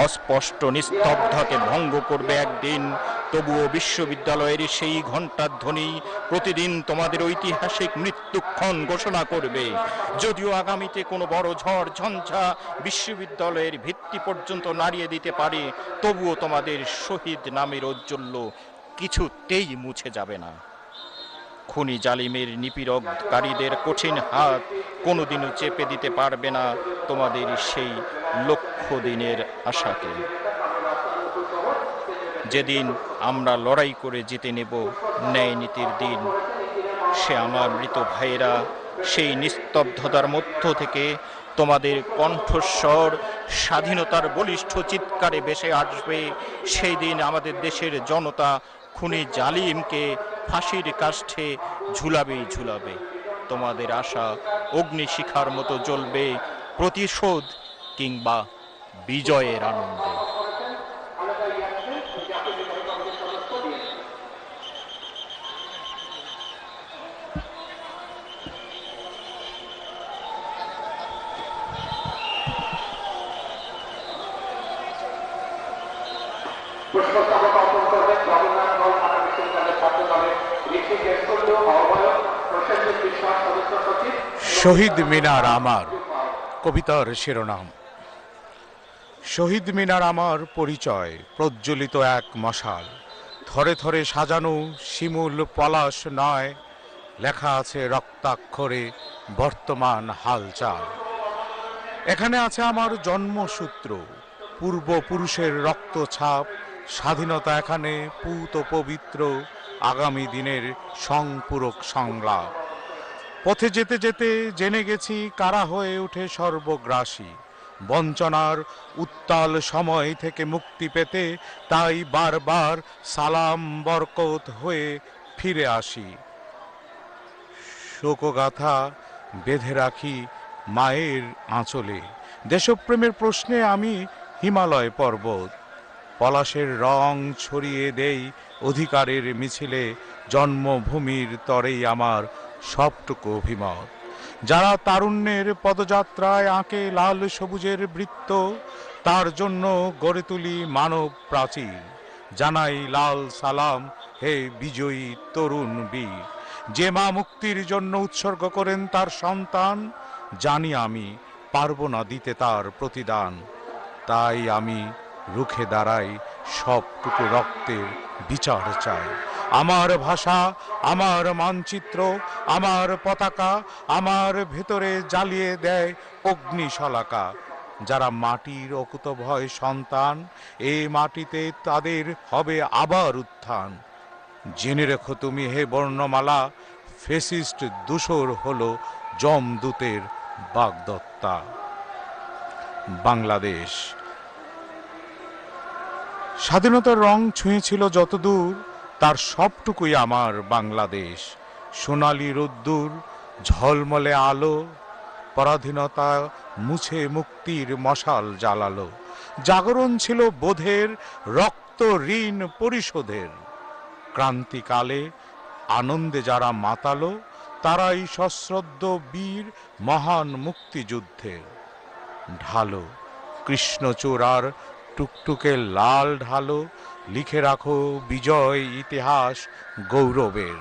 অস্পষ্ট নিস্তব্ধকে ভঙ্গ করবে একদিন, তবুও বিশ্ববিদ্যালয়ের সেই ঘণ্টার ধ্বনি প্রতিদিন তোমাদের ঐতিহাসিক মৃত্যুক্ষণ ঘোষণা করবে। যদিও আগামীতে কোনো বড় ঝড় ঝঞ্ঝা বিশ্ববিদ্যালয়ের ভিত্তি পর্যন্ত নাড়িয়ে দিতে পারে, তবুও তোমাদের শহীদ নামের ঔজ্জ্বল্য কিছুতেই মুছে যাবে না। খুনি জালিমের নিপীড়ককারীদের কঠিন হাত কোনোদিনও চেপে দিতে পারবে না তোমাদের সেই লক্ষ দিনের আশাকে। যেদিন আমরা লড়াই করে জিতে নেব ন্যায় নীতির দিন, সে আমার মৃত ভাইয়েরা সেই নিস্তব্ধতার মধ্য থেকে তোমাদের কণ্ঠস্বর স্বাধীনতার বলিষ্ঠ চিৎকারে ভেসে আসবে। সেই দিন আমাদের দেশের জনতা খুনি জালিমকে ফাঁসির কাষ্ঠে ঝুলাবেই ঝুলাবে। তোমাদের আশা অগ্নিশিখার মতো জ্বলবে প্রতিশোধ কিংবা বিজয়ের আনন্দে। পুষ্পস্তবক অর্পণ করবেন জগন্নাথ দল ঢাকা বিশ্ববিদ্যালয়ের ছাত্র দলের ঋষিকেশ কুণ্ডু আহ্বায়ক প্রসেনজিৎ বিশ্বাস সদস্য সচিব। শহীদ মিনার আমার কবিতার শিরোনাম। শহীদ মিনার আমার পরিচয় প্রজ্বলিত এক মশাল, থরে থরে সাজানো শিমুল পলাশ নয়, লেখা আছে রক্তাক্ষরে বর্তমান হালচাল। এখানে আছে আমার জন্মসূত্র, পূর্বপুরুষের রক্তছাপ, স্বাধীনতা এখানে পূত পবিত্র, আগামী দিনের সংপূরক সংলাপ। পথে যেতে যেতে জেনে গেছি কারা হয়ে ওঠে সর্বগ্রাসী, বঞ্চনার উত্তাল সময় থেকে মুক্তি পেতে তাই বারবার সালাম বরকত হয়ে ফিরে আসি। শোকগাথা বেঁধে রাখি মায়ের আঁচলে, দেশপ্রেমের প্রশ্নে আমি হিমালয় পর্বত, পলাশের রং ছড়িয়ে দেই অধিকারের মিছিলে, জন্মভূমির তরেই আমার সবটুকু অভিমত। যারা তারুণ্যের পদযাত্রায় আঁকে লাল সবুজের বৃত্ত, তার জন্য গড়ে তুলি মানব প্রাচীর, জানাই লাল সালাম হে বিজয়ী তরুণ বীর। যে মা মুক্তির জন্য উৎসর্গ করেন তার সন্তান, জানি আমি পারবো না দিতে তার প্রতিদান, তাই আমি রুখে দাঁড়াই সবটুকু রক্তের বিচার চাই। আমার ভাষা, আমার মানচিত্র, আমার পতাকা, আমার ভেতরে জ্বালিয়ে দেয় অগ্নিশলাকা। যারা মাটির অকুতভয় সন্তান, এ মাটিতে তাদের হবে আবার উত্থান। জেনে রেখো তুমি হে বর্ণমালা, ফেসিস্ট দূষর হলো যমদূতের বাগদত্তা। বাংলাদেশ স্বাধীনতার রং ছুঁয়েছিল যতদূর, তার সবটুকুই আমার বাংলাদেশ। সোনালী রোদ্দুর, ঝলমলে আলো, পরাধীনতা মুছে মুক্তির মশাল জ্বালালো। জাগরণ ছিল বোধের, রক্ত ঋণ পরিশোধের। ক্রান্তিকালে আনন্দে যারা মাতালো, তারাই সশ্রদ্ধ বীর মহান মুক্তিযুদ্ধের। ঢালো কৃষ্ণচূড়ার টুকটুকে লাল ঢালো, লিখে রাখো বিজয় ইতিহাস গৌরবের।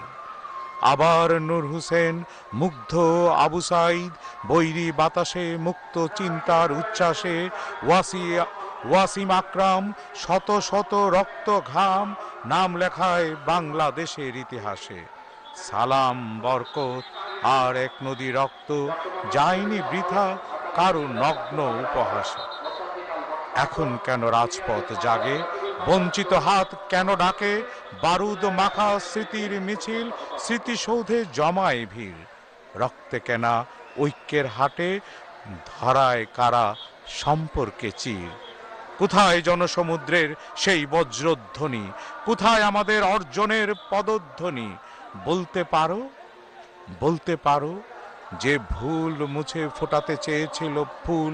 আবার নূর হোসেন, মুগ্ধ আবু সাইদ, বৈরী বাতাসে মুক্ত চিন্তার উচ্ছ্বাসে, ওয়াসি ওয়াসিম আকরাম শত শত রক্ত ঘাম নাম লেখায় বাংলাদেশের ইতিহাসে। সালাম বরকত আর এক নদী রক্ত যায়নি বৃথা কারো নগ্ন উপহাসে। এখন কেন রাজপথ জাগে, বঞ্চিত হাত কেন ডাকে, বারুদ মাখা স্মৃতির মিছিল স্মৃতিসৌধে জমায় ভিড়। রক্তে কেনা ঐক্যের হাটে ধরায় কারা সম্পর্কে চির। কোথায় জনসমুদ্রের সেই বজ্রধ্বনি, কোথায় আমাদের অর্জনের পদধ্বনি? বলতে পারো যে ভুল মুছে ফোটাতে চেয়েছিল ফুল,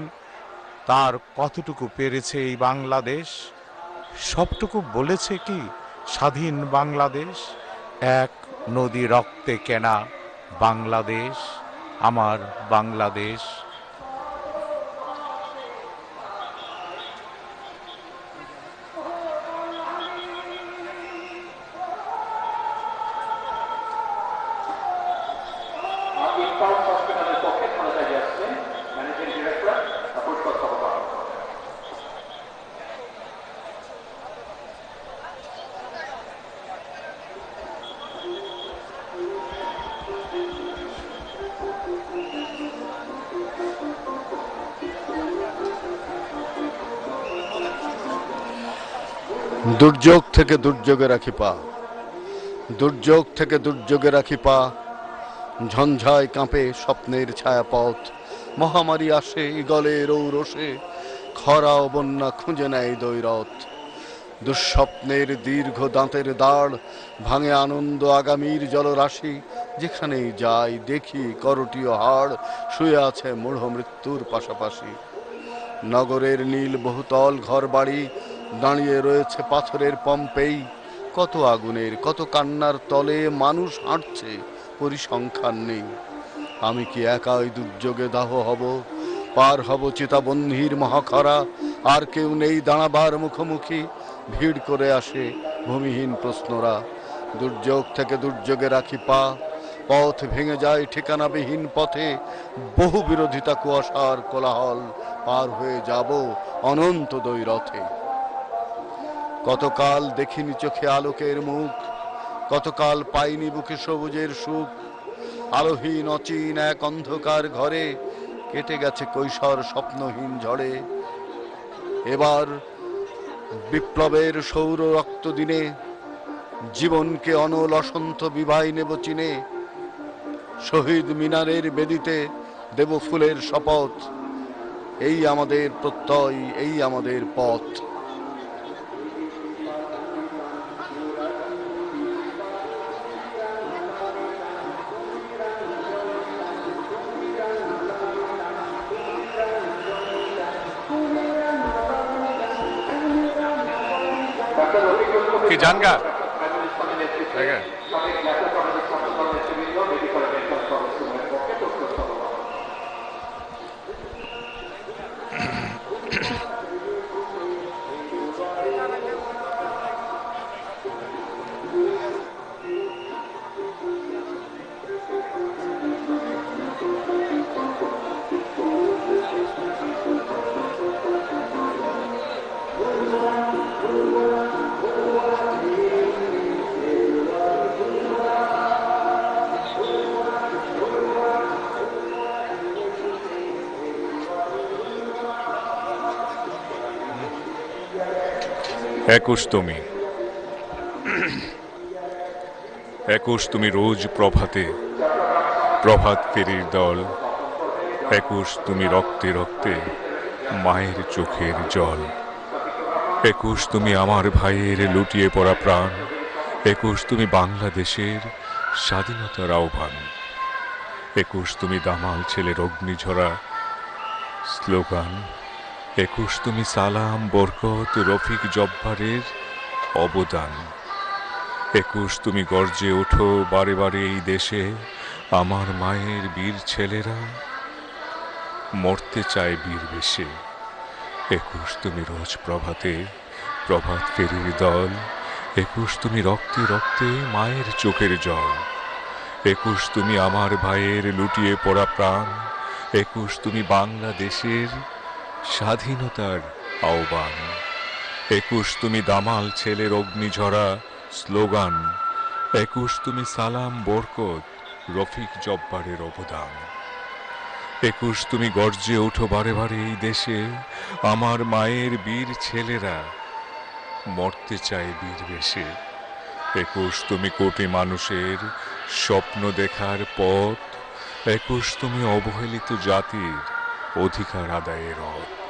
তার কতটুকু পেরেছে এই বাংলাদেশ? সবটুকু বলেছে কি স্বাধীন বাংলাদেশ? এক নদী রক্তে কেনা বাংলাদেশ, আমার বাংলাদেশ। ইম্পালস হসপিটালের পক্ষে ক্ষমতায় আসছেন ম্যানেজিং ডিরেক্টর পুষ্পস্তবক। দুর্যোগ থেকে দুর্যোগে রাখি পা, দুর্যোগ থেকে দুর্যোগে রাখি পা, ঝঞ্ঝায় কাঁপে স্বপ্নের ছায়াপথ। মহামারী আসে ইগলের ঔরসে, খরা ও বন্যা খুঁজে নেয় দৈরথ। দুঃস্বপ্নের দীর্ঘ দাঁতের দাঁড় ভাঙে আনন্দ আগামীর জলরাশি। যেখানেই যাই দেখি করটীয় হাড় শুয়ে আছে মূঢ় মৃত্যুর পাশাপাশি। নগরের নীল বহুতল ঘর বাড়ি দাঁড়িয়ে রয়েছে পাথরের পম্পেই। কত আগুনের কত কান্নার তলে মানুষ হাঁটছে, পরিসংখ্যান নেই। আমি কি একাই দুর্যোগে দাহ হব, পার হব চিতাবন্ধীর মহাখরা? আর কেউ নেই দাঁড়াবার মুখোমুখি, ভিড় করে আসে ভূমিহীন প্রশ্নরা। দুর্যোগ থেকে দুর্যোগে রাখি পা, পথ ভেঙে যায় ঠিকানাবিহীন পথে। বহু বিরোধিতা কুয়াশার কোলাহল, পার হয়ে যাব অনন্ত দৈরথে। কতকাল দেখিনি চোখে আলোকের মুখ, কতকাল পাইনি বুকে সবুজের সুখ। আলোহীন অচিন এক অন্ধকার ঘরে কেটে গেছে কৈশোর স্বপ্নহীন ঝড়ে। এবার বিপ্লবের সৌর রক্ত দিনে জীবনকে অনল অসন্ত বিবাহ নেব চিনে। শহীদ মিনারের বেদিতে দেব ফুলের শপথ, এই আমাদের প্রত্যয়, এই আমাদের পথ। কি জানগা একুশ তুমি রোজ প্রভাতে প্রভাত ফেরির দল। 21 তুমি রক্তে রক্তে মায়ের চোখের জল। 21 তুমি আমার ভাইয়ের লুটিয়ে পড়া প্রাণ। 21 তুমি বাংলাদেশের স্বাধীনতার আহ্বান। 21 তুমি দামাল ছেলের অগ্নিঝরা স্লোগান। 21 তুমি সালাম বরকত রফিক জব্বারের অবদান। 21 তুমি গর্জে ওঠো বারে বারে এই দেশে, আমার মায়ের বীর ছেলেরা মরতে চায় বীর বেশে। 21 তুমি রোজ প্রভাতে প্রভাত ফেরির দল। 21 তুমি রক্তে রক্তে মায়ের চোখের জল। 21 তুমি আমার ভাইয়ের লুটিয়ে পড়া প্রাণ। 21 তুমি বাংলাদেশের স্বাধীনতার আহ্বান। 21 তুমি দামাল ছেলের অগ্নিঝরা স্লোগান। 21 তুমি সালাম বরকত রফিক জব্বারের অবদান। 21 তুমি গর্জে ওঠো বারে বারে এই দেশে, আমার মায়ের বীর ছেলেরা মরতে চায় বীর বেশে। 21 তুমি কোটি মানুষের স্বপ্ন দেখার পথ। 21 তুমি অবহেলিত জাতির অধিকার আদায়ের রথ।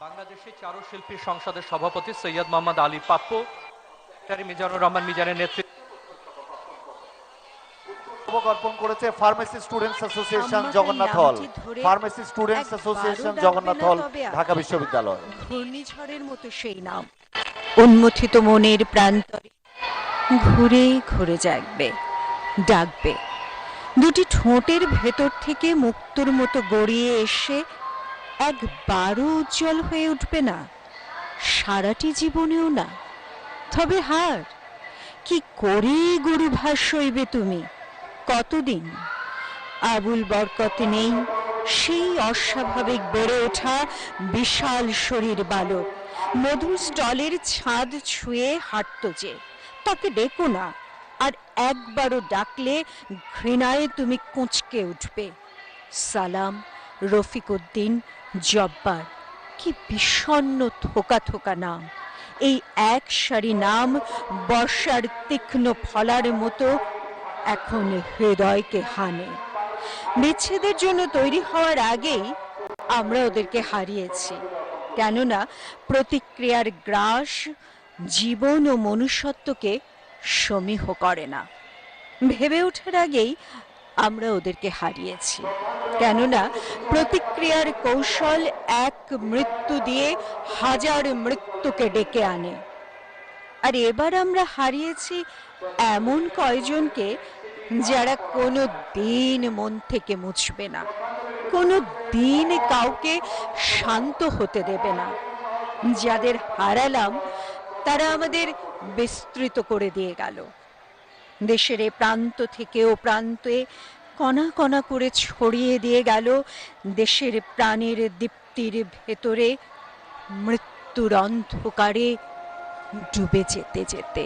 বাংলাদেশি চারুশিল্পী সংসদের সভাপতি সৈয়দ মোহাম্মদ আলী পাপ্পু, মিজানুর রহমান মিজানের নেতৃত্বে অর্পণ করেছে ফার্মেসি স্টুডেন্টস অ্যাসোসিয়েশন জগন্নাথ হল। ফার্মেসি স্টুডেন্টস অ্যাসোসিয়েশন জগন্নাথ হল, ঢাকা বিশ্ববিদ্যালয়। ঘূর্ণিঝড়ের মতো সেই নাম উন্মথিত মনের প্রান্তরে ঘুরে ঘুরে ডাকবে। দুটি ঠোঁটের ভেতর থেকে মুক্তোর মতো গড়িয়ে এসে একবারও উজ্জ্বল হয়ে উঠবে না, সারাটি জীবনেও না। তবে হার কি করে গরু ভাস হইবে তুমি, কতদিন? আবুল বরকত নেই, সেই অস্বাভাবিক বেড়ে ওঠা বিশাল শরীর বালক মধুর স্টলের ছাদ ছুঁয়ে হাঁটত যে, তাকে ডেকো না, আর একবারও ডাকলে ঘৃণায় তুমি কুঁচকে উঠবে। সালাম, রফিক উদ্দিন, জব্বার, কি বিষণ্ণ থোকা থোকা নাম। এই এক সারি নাম বর্ষার তীক্ষ্ণ ফলার মতো এখন হৃদয়কে হানে। বিচ্ছেদের জন্য তৈরি হওয়ার আগেই আমরা ওদেরকে হারিয়েছি, কেননা প্রতিক্রিয়ার গ্রাস জীবন ও মনুষ্যত্বকে সমীহ করে না। ভেবে ওঠার আগেই আমরা ওদেরকে হারিয়েছি, কেননা প্রতিক্রিয়ার কৌশল এক মৃত্যু দিয়ে হাজার মৃত্যুকে ডেকে আনে। আর এবার আমরা হারিয়েছি এমন কয়জনকে যারা কোনো দিন মন থেকে মুছবে না, কোনো দিন কাউকে শান্ত হতে দেবে না। যাদের হারালাম তারা আমাদের বিস্তৃত করে দিয়ে গেল। দেশের এ প্রান্ত থেকে ও প্রান্তে কণা কণা করে ছড়িয়ে দিয়ে গেল দেশের প্রাণের দীপ্তির ভেতরে মৃত্যুর অন্ধকারে ডুবে যেতে যেতে।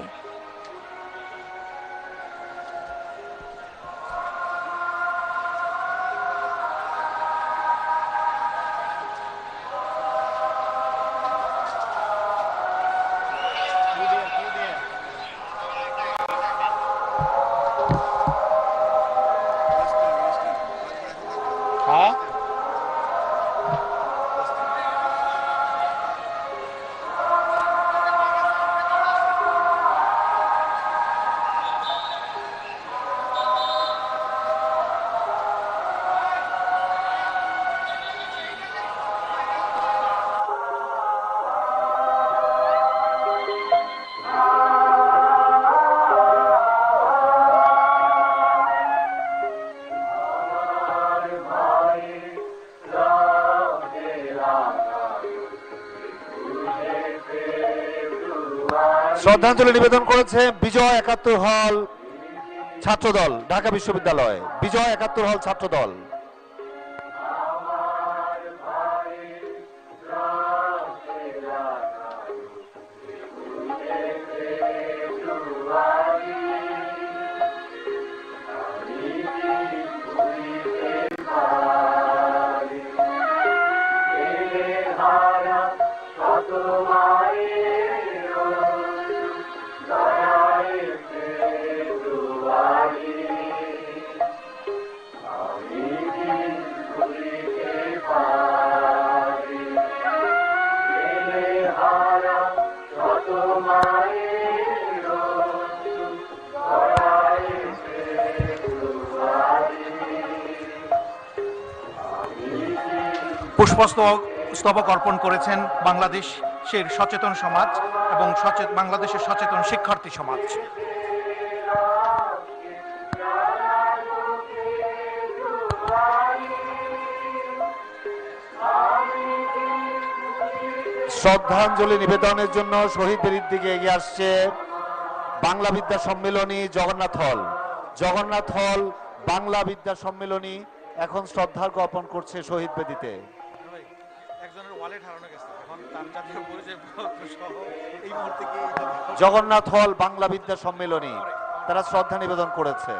শ্রদ্ধাঞ্জলি নিবেদন করেছে বিজয় ৭১ হল ছাত্রদল, ঢাকা বিশ্ববিদ্যালয়। বিজয় ৭১ হল ছাত্রদল। পুষ্পস্তবক অর্পণ করেছেন বাংলাদেশের সচেতন সমাজ এবং বাংলাদেশের সচেতন শিক্ষার্থী সমাজ। শ্রদ্ধাঞ্জলি নিবেদনের জন্য শহীদ বেদির দিকে এগিয়ে আসছে বাংলা বিদ্যা সম্মেলনী জগন্নাথ হল। জগন্নাথ হল বাংলা বিদ্যা সম্মেলনী এখন শ্রদ্ধার্ঘ্য অর্পণ করছে শহীদ বেদিতে। জগন্নাথ হল বাংলা বিদ্যা সম্মেলনী তারা শ্রদ্ধা নিবেদন করেছে।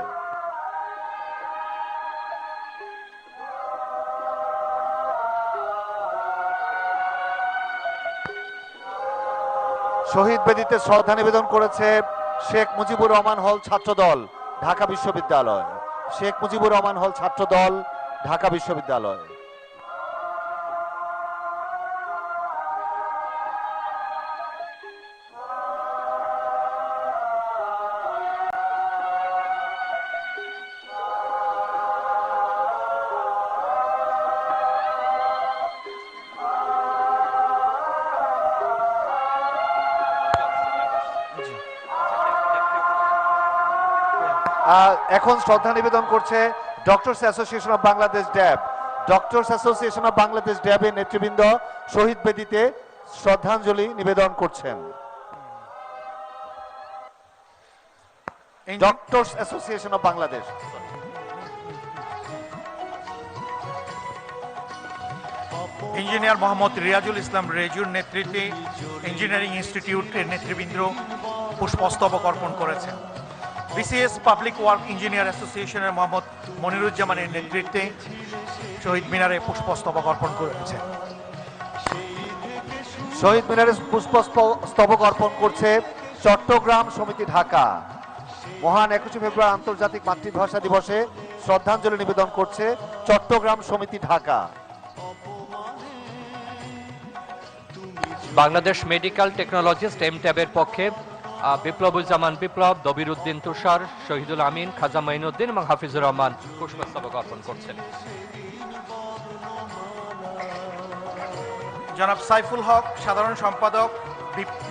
শহীদ বেদিতে শ্রদ্ধা নিবেদন করেছে শেখ মুজিবুর রহমান হল ছাত্রদল ঢাকা বিশ্ববিদ্যালয়। শেখ মুজিবুর রহমান হল ছাত্রদল ঢাকা বিশ্ববিদ্যালয়। এখন শ্রদ্ধা নিবেদন করছে doctors association of Bangladesh DAB. Doctors association of Bangladesh ড্যাবের নেতৃবৃন্দ শহীদ বেদিতে শ্রদ্ধাঞ্জলি নিবেদন করছেন। Doctors association of Bangladesh. Engineer Mohammad Riazul Islam রেজুর নেতৃত্বে ইঞ্জিনিয়ারিং ইনস্টিটিউটের নেতৃবৃন্দ পুষ্পস্তবক অর্পণ করেছেন। বিসিএস পাবলিক ওয়ার্ক ইঞ্জিনিয়ার অ্যাসোসিয়েশনের মোহাম্মদ মনিরুজ্জামানের নেতৃত্বে শহীদ মিনারে পুষ্পস্তবক অর্পণ করেছে। শহীদ মিনারে পুষ্পস্তবক অর্পণ করছে চট্টগ্রাম সমিতি ঢাকা। মহান 21 ফেব্রুয়ারি আন্তর্জাতিক মাতৃভাষা দিবসে শ্রদ্ধাঞ্জলি নিবেদন করছে চট্টগ্রাম সমিতি ঢাকা। বাংলাদেশ মেডিকেল টেকনোলজিস্ট এমট্যাবের পক্ষে বিপ্লবুজ্জামান বিপ্লব, দবিরউদ্দিন তুষার, শহীদুল আমিন, খাজা মাইনুদ্দিন এবং হাফিজুর রহমান পুষ্পস্তবক অর্পণ করছেন। জনাব সাইফুল হক সাধারণ সম্পাদক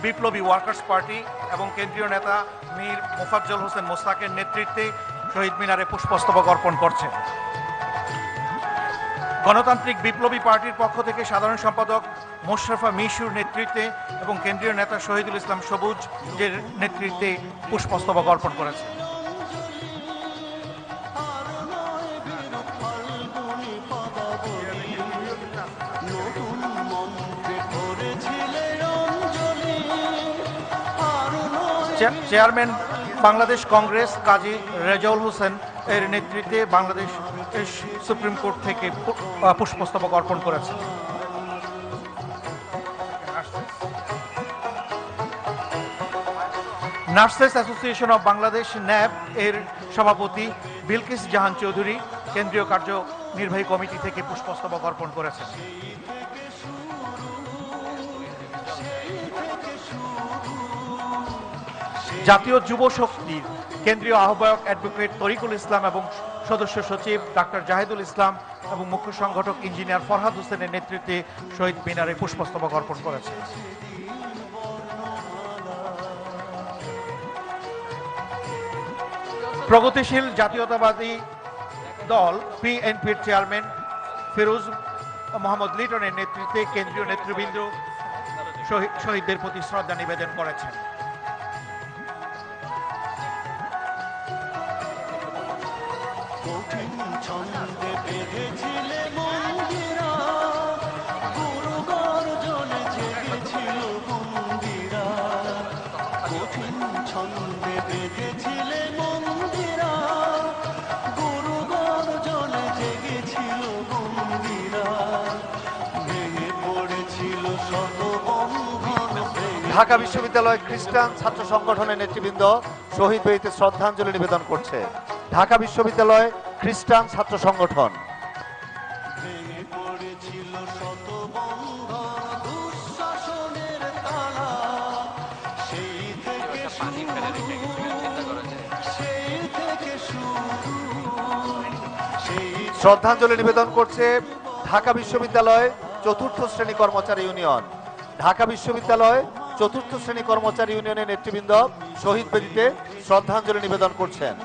বিপ্লবী ওয়ার্কার্স পার্টি এবং কেন্দ্রীয় নেতা মীর মোফাজ্জল হোসেন মোস্তাকের নেতৃত্বে শহীদ মিনারে পুষ্পস্তবক অর্পণ করছেন। গণতান্ত্রিক বিপ্লবী পার্টির পক্ষ থেকে সাধারণ সম্পাদক মোশাররফা মিশুর নেতৃত্বে এবং কেন্দ্রীয় নেতা শহীদুল ইসলাম সবুজের নেতৃত্বে পুষ্পস্তবক অর্পণ করেছে। চেয়ারম্যান বাংলাদেশ কংগ্রেস কাজী রেজাউল হোসেন এর নেতৃত্বে বাংলাদেশ সুপ্রিম কোর্ট থেকে পুষ্পস্তবক অর্পণ করেছে। নার্সেস অ্যাসোসিয়েশন অব বাংলাদেশ ন্যাব এর সভাপতি বিলকিস জাহান চৌধুরী কেন্দ্রীয় কার্যনির্বাহী কমিটি থেকে পুষ্পস্তবক অর্পণ করেছেন। জাতীয় যুব শক্তির কেন্দ্রীয় আহ্বায়ক অ্যাডভোকেট তরিকুল ইসলাম এবং সদস্য সচিব ডাক্তার জাহিদুল ইসলাম এবং মুখ্য সংগঠক ইঞ্জিনিয়ার ফরহাদ হোসেনের নেতৃত্বে শহীদ মিনারে পুষ্পস্তবক অর্পণ করেছে। প্রগতিশীল জাতীয়তাবাদী দল পিএনপির চেয়ারম্যান ফিরোজ মোহাম্মদ লিটনের নেতৃত্বে কেন্দ্রীয় নেতৃবৃন্দ শহীদদের প্রতি শ্রদ্ধা নিবেদন করেছেন। ঢাকা বিশ্ববিদ্যালয় খ্রিস্টান ছাত্র সংগঠনের নেতৃবৃন্দ শহীদ বেদিতে শ্রদ্ধাঞ্জলি নিবেদন করছে। ঢাকা বিশ্ববিদ্যালয় খ্রিস্টান ছাত্র সংগঠন। শ্রদ্ধাঞ্জলি নিবেদন করছে ঢাকা বিশ্ববিদ্যালয় চতুর্থ শ্রেণী কর্মচারী ইউনিয়ন। ঢাকা বিশ্ববিদ্যালয় চতুর্থ শ্রেণী কর্মচারী ইউনিয়নের নেতৃবৃন্দ শহীদ বেদিতে শ্রদ্ধাঞ্জলি নিবেদন করছেন।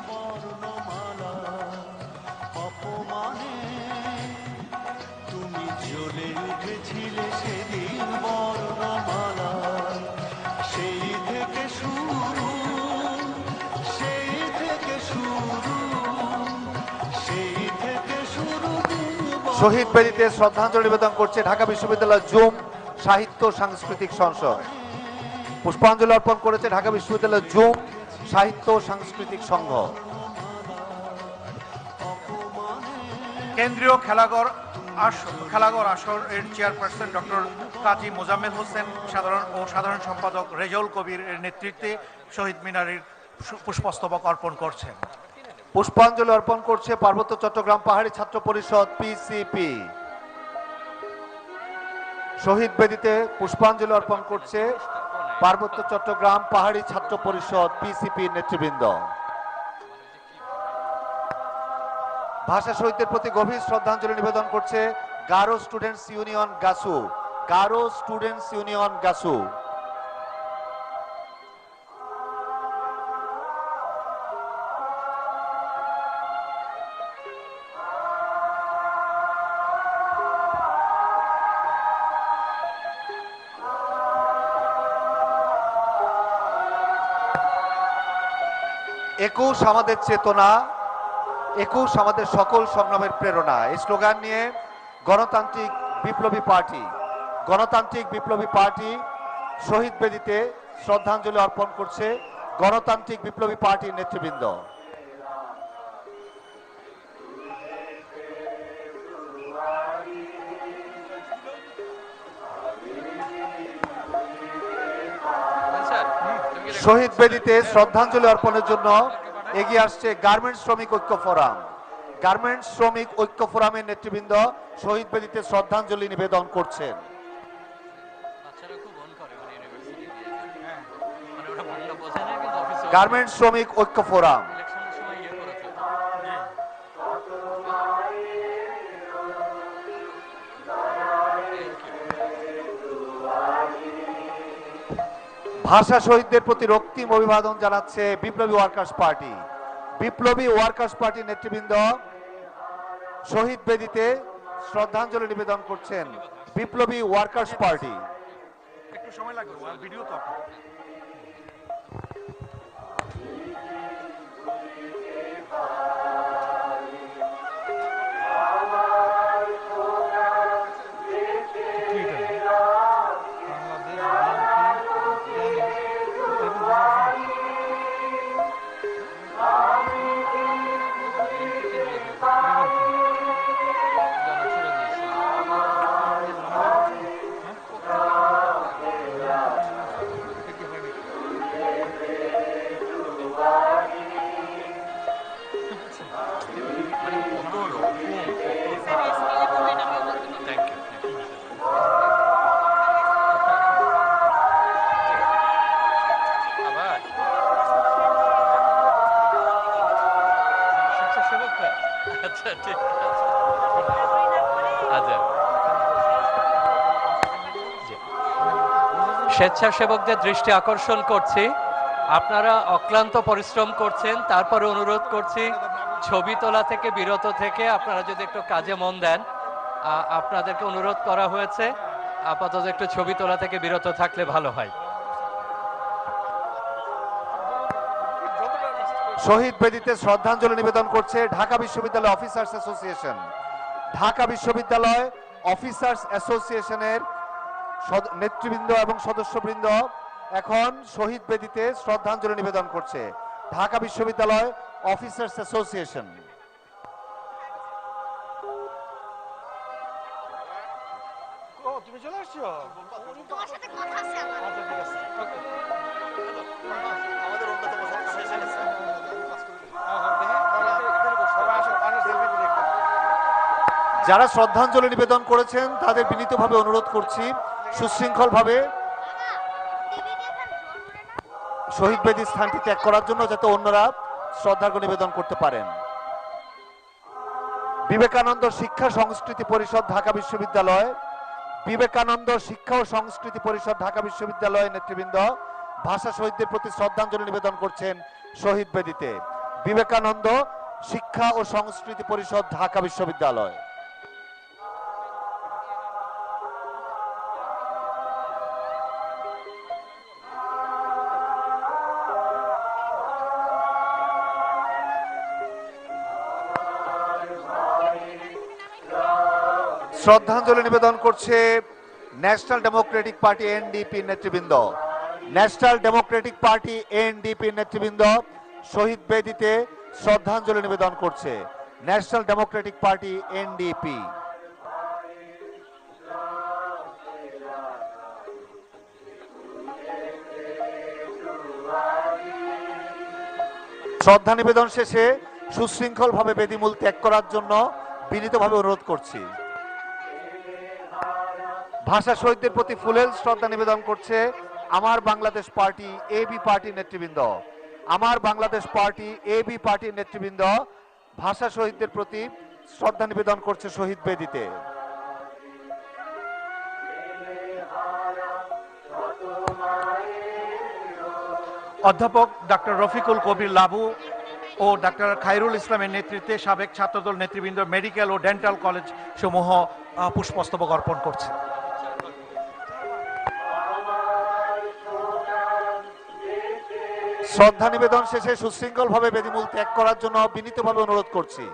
শহীদ বেদিতে শ্রদ্ধাঞ্জলি নিবেদন করছে ঢাকা বিশ্ববিদ্যালয় জুম সাহিত্য সাংস্কৃতিক সংসদ। পুষ্পাঞ্জলি অর্পণ করেছে ঢাকা বিশ্ববিদ্যালয় জুম সাহিত্য সাংস্কৃতিক সংঘ। কেন্দ্রীয় খেলাঘর আসরের চেয়ারপারসন ডক্টর কাজী মোজাম্মেল হোসেন সাধারণ সম্পাদক রেজাউল কবির এর নেতৃত্বে শহীদ মিনারের পুষ্পস্তবক অর্পণ করছেন। পুষ্পাঞ্জলি অর্পণ করছে পার্বত্য চট্টগ্রাম পাহাড়ি ছাত্র পরিষদ পিসিপি। শহীদ বেদিতে পুষ্পাঞ্জলি অর্পণ করছে পার্বত্য চট্টগ্রাম পাহাড়ি ছাত্র পরিষদ পিসিপি নেতৃবৃন্দ। ভাষা শহীদদের প্রতি গভীর শ্রদ্ধাঞ্জলি নিবেদন করছে Garo students union GASU. Garo students union GASU. একুশ আমাদের চেতনা, একুশ আমাদের সকল সংগ্রামের প্রেরণা, এই স্লোগান নিয়ে গণতান্ত্রিক বিপ্লবী পার্টি শহীদ বেদিতে শ্রদ্ধাঞ্জলি অর্পণ করছে গণতান্ত্রিক বিপ্লবী পার্টির নেতৃবৃন্দ। শহীদ বেদিতে শ্রদ্ধাঞ্জলি অর্পণের জন্য এগিয়ে আসছে গার্মেন্টস শ্রমিক ঐক্য ফোরাম। গার্মেন্টস শ্রমিক ঐক্য ফোরামের নেতৃবৃন্দ শহীদ বেদিতে শ্রদ্ধাঞ্জলি নিবেদন করছেন। গার্মেন্টস শ্রমিক ঐক্য ফোরাম। ভাষা শহীদদের প্রতি রক্তিম অভিবাদন জানাচ্ছে বিপ্লবী ওয়ার্কার্স পার্টি। বিপ্লবী ওয়ার্কার্স পার্টির নেতৃবৃন্দ শহীদ বেদিতে শ্রদ্ধাঞ্জলি নিবেদন করছেন বিপ্লবী ওয়ার্কার্স পার্টি। একটু সময় লাগবে, ভিডিও তো স্বেচ্ছাসেবকদের দৃষ্টি আকর্ষণ করছি, আপনারা অক্লান্ত পরিশ্রম করছেন, তারপরে অনুরোধ করছি ছবি তোলা থেকে বিরত থেকে আপনারা যদি একটু কাজে মন দেন। আপনাদেরকে অনুরোধ করা হয়েছে আপাতত একটু ছবি তোলা থেকে বিরত থাকলে ভালো হয়। শহীদ বেদিতে শ্রদ্ধাঞ্জলি নিবেদন করছে ঢাকা বিশ্ববিদ্যালয় অফিসার্স অ্যাসোসিয়েশন। ঢাকা বিশ্ববিদ্যালয় অফিসার্স অ্যাসোসিয়েশনের নেতৃবৃন্দ এবং সদস্যবৃন্দ এখন শহীদ বেদিতে শ্রদ্ধাঞ্জলি নিবেদন করছে। ঢাকা বিশ্ববিদ্যালয় অফিসার্স অ্যাসোসিয়েশন। তুমি চলে আসছো? তোমার সাথে কথা আছে আমার। আমাদের অন্যতম যারা শ্রদ্ধাঞ্জলি নিবেদন করেছেন তাদের বিনীতভাবে অনুরোধ করছি সুশৃঙ্খলভাবে শহীদ বেদি স্থানটি ত্যাগ করার জন্য, যাতে অন্যরা শ্রদ্ধার্ঘ্য নিবেদন করতে পারেন। বিবেকানন্দ শিক্ষা সংস্কৃতি পরিষদ ঢাকা বিশ্ববিদ্যালয়, বিবেকানন্দ শিক্ষা ও সংস্কৃতি পরিষদ ঢাকা বিশ্ববিদ্যালয়ের নেতৃবৃন্দ ভাষা শহীদদের প্রতি শ্রদ্ধাঞ্জলি নিবেদন করছেন শহীদ বেদিতে। বিবেকানন্দ শিক্ষা ও সংস্কৃতি পরিষদ ঢাকা বিশ্ববিদ্যালয়। শ্রদ্ধাঞ্জলি নিবেদন করছে ন্যাশনাল ডেমোক্রেটিক পার্টি এনডিপি নেতৃবৃন্দ। ন্যাশনাল ডেমোক্রেটিক পার্টি এনডিপি নেতৃবৃন্দ শহীদ বেদিতে শ্রদ্ধাঞ্জলি নিবেদন করছে। National Democratic party NDP. শ্রদ্ধা নিবেদন শেষে সুশৃঙ্খলভাবে বেদিমূল ত্যাগ করার জন্য বিনীতভাবে অনুরোধ করছি। ভাষা শহীদদের প্রতি ফুলেল শ্রদ্ধা নিবেদন করছে আমার বাংলাদেশ পার্টি এবি পার্টি নেতৃবৃন্দ। আমার বাংলাদেশ পার্টি এবি পার্টির নেতৃবৃন্দ ভাষা শহীদদের প্রতি শ্রদ্ধা নিবেদন করছে শহীদ বেদিতে। অধ্যাপক ডক্টর রফিকুল কবির লাবু ও ডক্টর খায়রুল ইসলামের নেতৃত্বে সাবেক ছাত্রদল নেতৃবৃন্দ মেডিকেল ও ডেন্টাল কলেজ সমূহ পুষ্পস্তবক অর্পণ করছে। শ্রদ্ধা নিবেদন শেষে সুশৃঙ্খলভাবে বেদিমূল ত্যাগ করার জন্য বিনীতভাবে অনুরোধ করছি।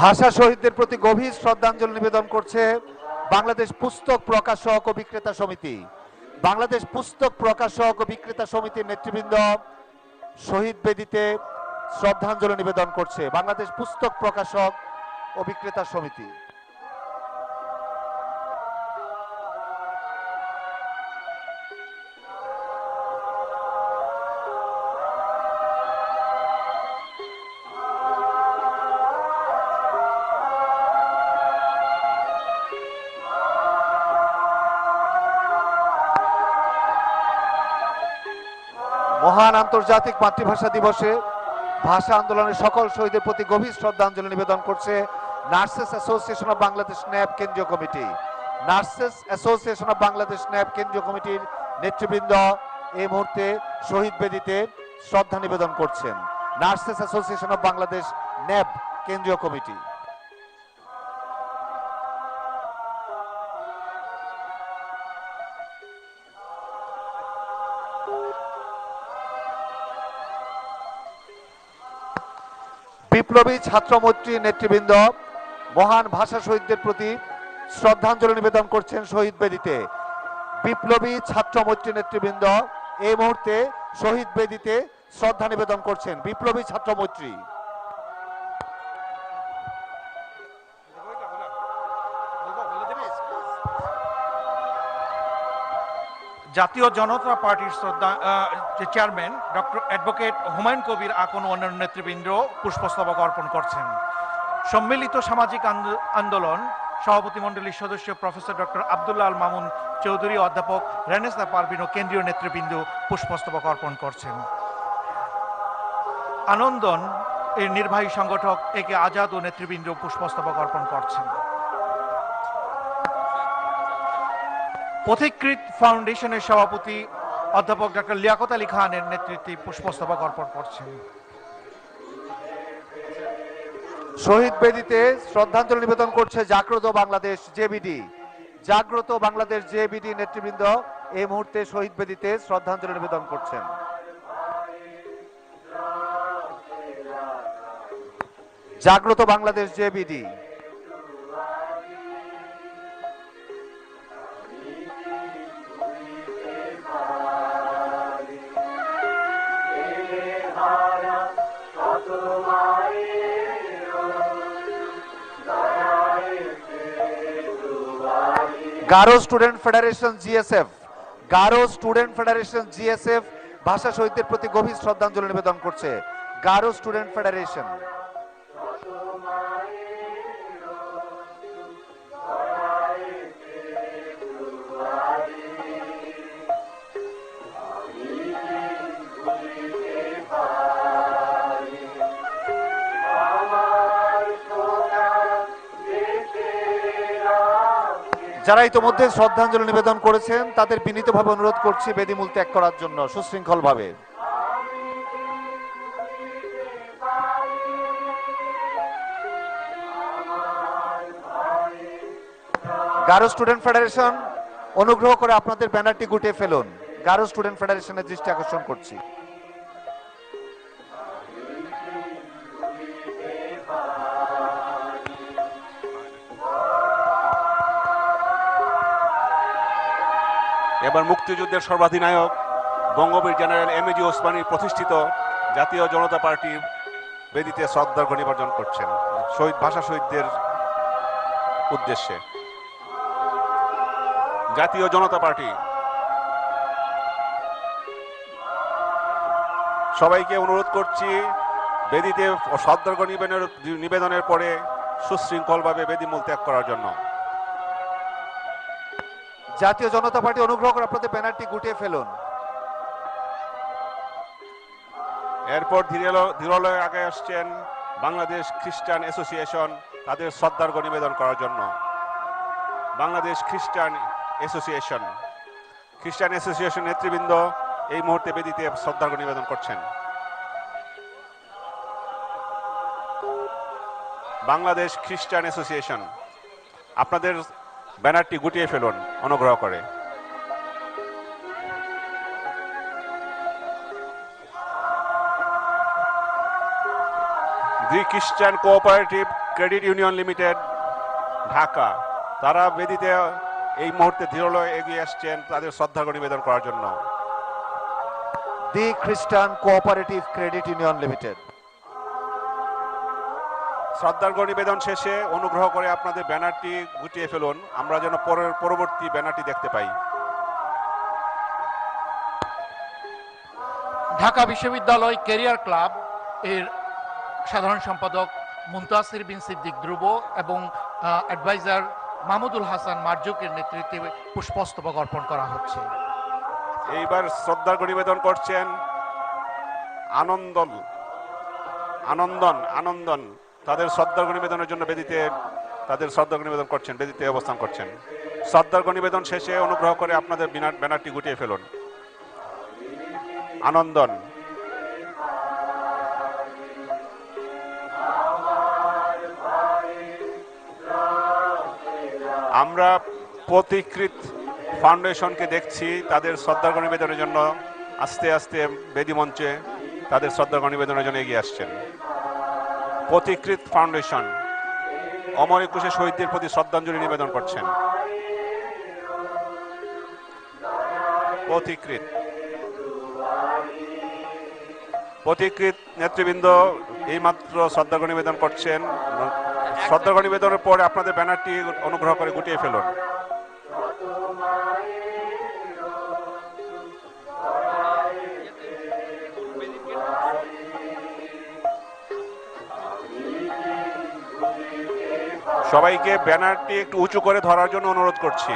ভাষা শহীদদের প্রতি গভীর শ্রদ্ধাঞ্জলি নিবেদন করছে বাংলাদেশ পুস্তক প্রকাশক ও বিক্রেতা সমিতি। বাংলাদেশ পুস্তক প্রকাশক ও বিক্রেতা সমিতির নেতৃবৃন্দ শহীদ বেদিতে শ্রদ্ধাঞ্জলি নিবেদন করছে। বাংলাদেশ পুস্তক প্রকাশক ও বিক্রেতা সমিতি। মহান আন্তর্জাতিক মাতৃভাষা দিবসে ভাষা আন্দোলনের সকল শহীদের প্রতি গভীর শ্রদ্ধাঞ্জলি নিবেদন করছে nurses association of Bangladesh NAP কেন্দ্রীয় কমিটি। Nurses association of Bangladesh NAP কেন্দ্রীয় কমিটির নেতৃবৃন্দ এই মুহূর্তে শহীদ বেদিতে শ্রদ্ধা নিবেদন করছেন। Nurses association of Bangladesh NAP কেন্দ্রীয় কমিটি। বিপ্লবী ছাত্র মৈত্রীর নেতৃবৃন্দ মহান ভাষা শহীদদের প্রতি শ্রদ্ধাঞ্জলি নিবেদন করছেন শহীদ বেদিতে। বিপ্লবী ছাত্র মৈত্রী নেতৃবৃন্দ এই মুহূর্তে শহীদ বেদিতে শ্রদ্ধা নিবেদন করছেন। বিপ্লবী ছাত্র মৈত্রী। জাতীয় জনতা পার্টির chairman doctor advocate Humayun Kabir Akon ও অন্যান্য নেতৃবৃন্দ পুষ্পস্তবক অর্পণ করছেন। সম্মিলিত সামাজিক আন্দোলন সভাপতি মণ্ডলীর সদস্য প্রফেসর ডক্টর আব্দুল্লাহ আল মামুন চৌধুরী, অধ্যাপক রেনেসা পারভিন ও কেন্দ্রীয় নেতৃবৃন্দ পুষ্পস্তবক অর্পণ করছেন। আনন্দন এর নির্বাহী সংগঠক এ কে আজাদ ও নেতৃবৃন্দ পুষ্পস্তবক অর্পণ করছেন। পথিকৃত ফাউন্ডেশনের সভাপতি অধ্যাপক ডক্টর লিয়াকত আলী খানের নেতৃত্বে পুষ্পস্তবক অর্পণ করছেন। শহীদ বেদিতে শ্রদ্ধাঞ্জলি নিবেদন করছে জাগ্রত বাংলাদেশ জেবিডি। জাগ্রত বাংলাদেশ জেবিডি নেতৃবৃন্দ এই মুহূর্তে শহীদ বেদিতে শ্রদ্ধাঞ্জলি নিবেদন করছেন। Jagrata Bangladesh JBD. Garo student federation GSF. Garo student federation GSF ভাষা শহীদদের প্রতি গভীর শ্রদ্ধাঞ্জলি নিবেদন করছে। Garo student federation. যারা ইতোমধ্যে শ্রদ্ধাঞ্জলি নিবেদন করেছেন তাদের বিনীতভাবে অনুরোধ করছি বেদিমূল ত্যাগ করার জন্য সুশৃঙ্খলভাবে। গারো স্টুডেন্ট ফেডারেশন, অনুগ্রহ করে আপনাদের ব্যানারটি গুটিয়ে ফেলুন। গারো স্টুডেন্ট ফেডারেশনের দৃষ্টি আকর্ষণ করছি। এবার মুক্তিযুদ্ধের সর্বাধিনায়ক বঙ্গবীর জেনারেল এমএজি ওসমানী প্রতিষ্ঠিত জাতীয় জনতা পার্টি বেদিতে শ্রদ্ধার্ঘ্য নিবেদন করছেন শহীদ ভাষা শহীদদের উদ্দেশ্যে। জাতীয় জনতা পার্টি সবাইকে অনুরোধ করছি বেদিতে শ্রদ্ধার্ঘ্য নিবেদনের পরে সুশৃঙ্খলভাবে বেদিমূল ত্যাগ করার জন্য। জাতীয় জনতা পার্টি অনুগ্রহ করে আপনাদের ব্যানারটি গুটিয়ে ফেলুন। এরপর ধীরলয়ে আগে আসছেন বাংলাদেশ খ্রিস্টান অ্যাসোসিয়েশন, তাদের শ্রদ্ধার্ঘ্য নিবেদন করার জন্য। বাংলাদেশ খ্রিস্টান অ্যাসোসিয়েশন নেতৃবৃন্দ এই মুহূর্তে বেদিতে শ্রদ্ধার্ঘ্য নিবেদন করছেন। বাংলাদেশ খ্রিস্টান অ্যাসোসিয়েশন, আপনাদের ব্যানারটি গুটিয়ে ফেলুন অনুগ্রহ করে। দি খ্রিস্টান cooperative credit union limited Dhaka, তারা বেদিতে এই মুহূর্তে ধীরলয়ে এগিয়ে আসছেন তাদের শ্রদ্ধার্ঘ্য নিবেদন করার জন্য। দি খ্রিস্টান কোঅপারেটিভ ক্রেডিট ইউনিয়ন লিমিটেড। শ্রদ্ধার্ঘ্য নিবেদন শেষে অনুগ্রহ করে আপনাদের ব্যানারটি গুটিয়ে ফেলুন, আমরা যেন পরবর্তী ব্যানারটি দেখতে পাই। ঢাকা বিশ্ববিদ্যালয় ক্যারিয়ার ক্লাব এর সাধারণ সম্পাদক মুনতাসির বিন সিদ্দিক ধ্রুব এবং অ্যাডভাইজার মাহমুদুল হাসান মার্জুকের নেতৃত্বে পুষ্পস্তবক অর্পণ করা হচ্ছে। এইবার শ্রদ্ধার্ঘ্য নিবেদন করছেন আনন্দন, তাদের শ্রদ্ধার্ঘ্য নিবেদনের জন্য বেদিতে তাদের শ্রদ্ধার্ঘ্য নিবেদন করছেন, বেদিতে অবস্থান করছেন। শ্রদ্ধার্ঘ্য নিবেদন শেষে অনুগ্রহ করে আপনাদের ব্যানারটি গুটিয়ে ফেলুন। আনন্দন, আমরা প্রতিকৃত ফাউন্ডেশনকে দেখছি তাদের শ্রদ্ধার্ঘ্য নিবেদনের জন্য আস্তে আস্তে বেদি মঞ্চে তাদের শ্রদ্ধার্ঘ্য নিবেদনের জন্য এগিয়ে আসছেন। প্রতিকৃত ফাউন্ডেশন অমর একুশে শহীদদের প্রতি শ্রদ্ধাঞ্জলি নিবেদন করছেন। প্রতিকৃত নেতৃবৃন্দ এইমাত্র শ্রদ্ধার্ঘ্য নিবেদন করছেন। শ্রদ্ধার্ঘ্য নিবেদনের পরে আপনাদের ব্যানারটি অনুগ্রহ করে গুটিয়ে ফেলুন। সবাইকে ব্যানারটি একটু উঁচু করে ধরার জন্য অনুরোধ করছি।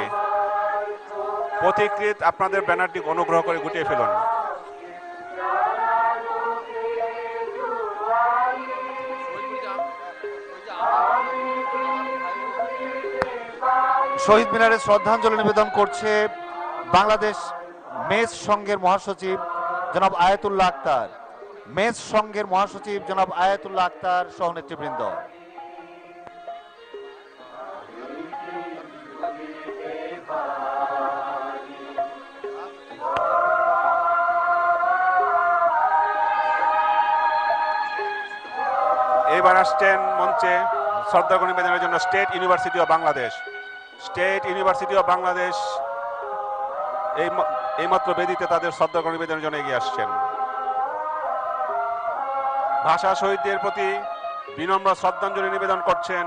প্রতিকৃত আপনাদের ব্যানারটি অনুগ্রহ করে গুটিয়ে ফেলুন। শহীদ মিনারে শ্রদ্ধাঞ্জলি নিবেদন করছে বাংলাদেশ মেস সংঘের মহাসচিব জনাব আয়াতুল্লাহ আক্তার, মেস সংঘের মহাসচিব জনাব আয়াতুল্লাহ আক্তার সহ নেতৃবৃন্দ। এবার আসছেন মঞ্চে শ্রদ্ধার্ঘ্য নিবেদনের জন্য স্টেট ইউনিভার্সিটি অফ বাংলাদেশ এইমাত্র বেদিতে তাদের শ্রদ্ধার্ঘ্য নিবেদনের জন্য এগিয়ে আসছেন। ভাষা শহীদদের প্রতি বিনম্র শ্রদ্ধাঞ্জলি নিবেদন করছেন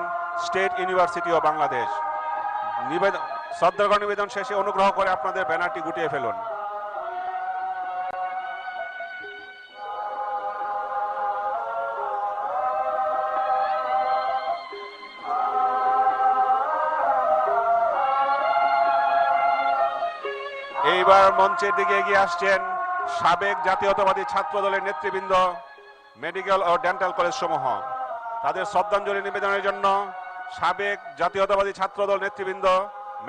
স্টেট ইউনিভার্সিটি অফ বাংলাদেশ। শ্রদ্ধার্ঘ্য নিবেদন শেষে অনুগ্রহ করে আপনাদের ব্যানারটি গুটিয়ে ফেলুন। এইবার মঞ্চের দিকে এগিয়ে আসছেন সাবেক জাতীয়তাবাদী ছাত্র দলের নেতৃবৃন্দ, মেডিকেল ও ডেন্টাল কলেজ সমূহ। তাদের শ্রদ্ধাঞ্জলি নিবেদনের জন্য সাবেক জাতীয়তাবাদী ছাত্র দল নেতৃবৃন্দ,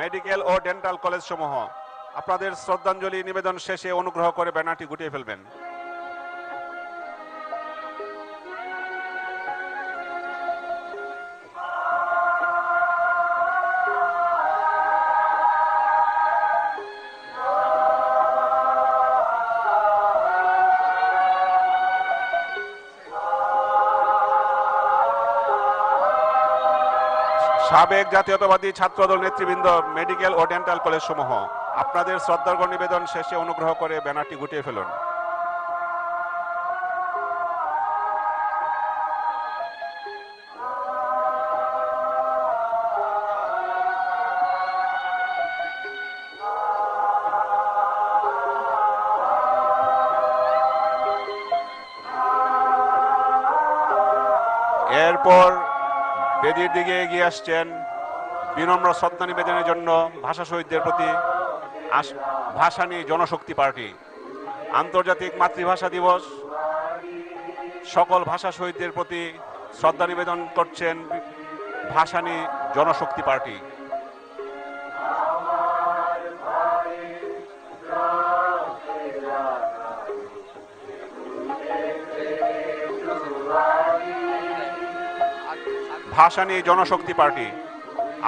মেডিকেল ও ডেন্টাল কলেজ সমূহ আপনাদের শ্রদ্ধাঞ্জলি নিবেদন শেষে অনুগ্রহ করে ব্যানারটি গুটিয়ে ফেলবেন। সাবেক জাতীয়তাবাদী ছাত্রদল নেতৃবৃন্দ, মেডিকেল ও ডেন্টাল কলেজ সমূহ আপনাদের শ্রদ্ধার্ঘ্য নিবেদন শেষে অনুগ্রহ করে ব্যানারটি গুটিয়ে ফেলুন। এরপর বেদির দিকে এগিয়ে আসছেন বিনম্র শ্রদ্ধা নিবেদনের জন্য ভাষা শহীদদের প্রতি ভাসানী জনশক্তি পার্টি। আন্তর্জাতিক মাতৃভাষা দিবস, সকল ভাষা শহীদদের প্রতি শ্রদ্ধা নিবেদন করছেন ভাসানী জনশক্তি পার্টি। ভাসানী জনশক্তি পার্টি,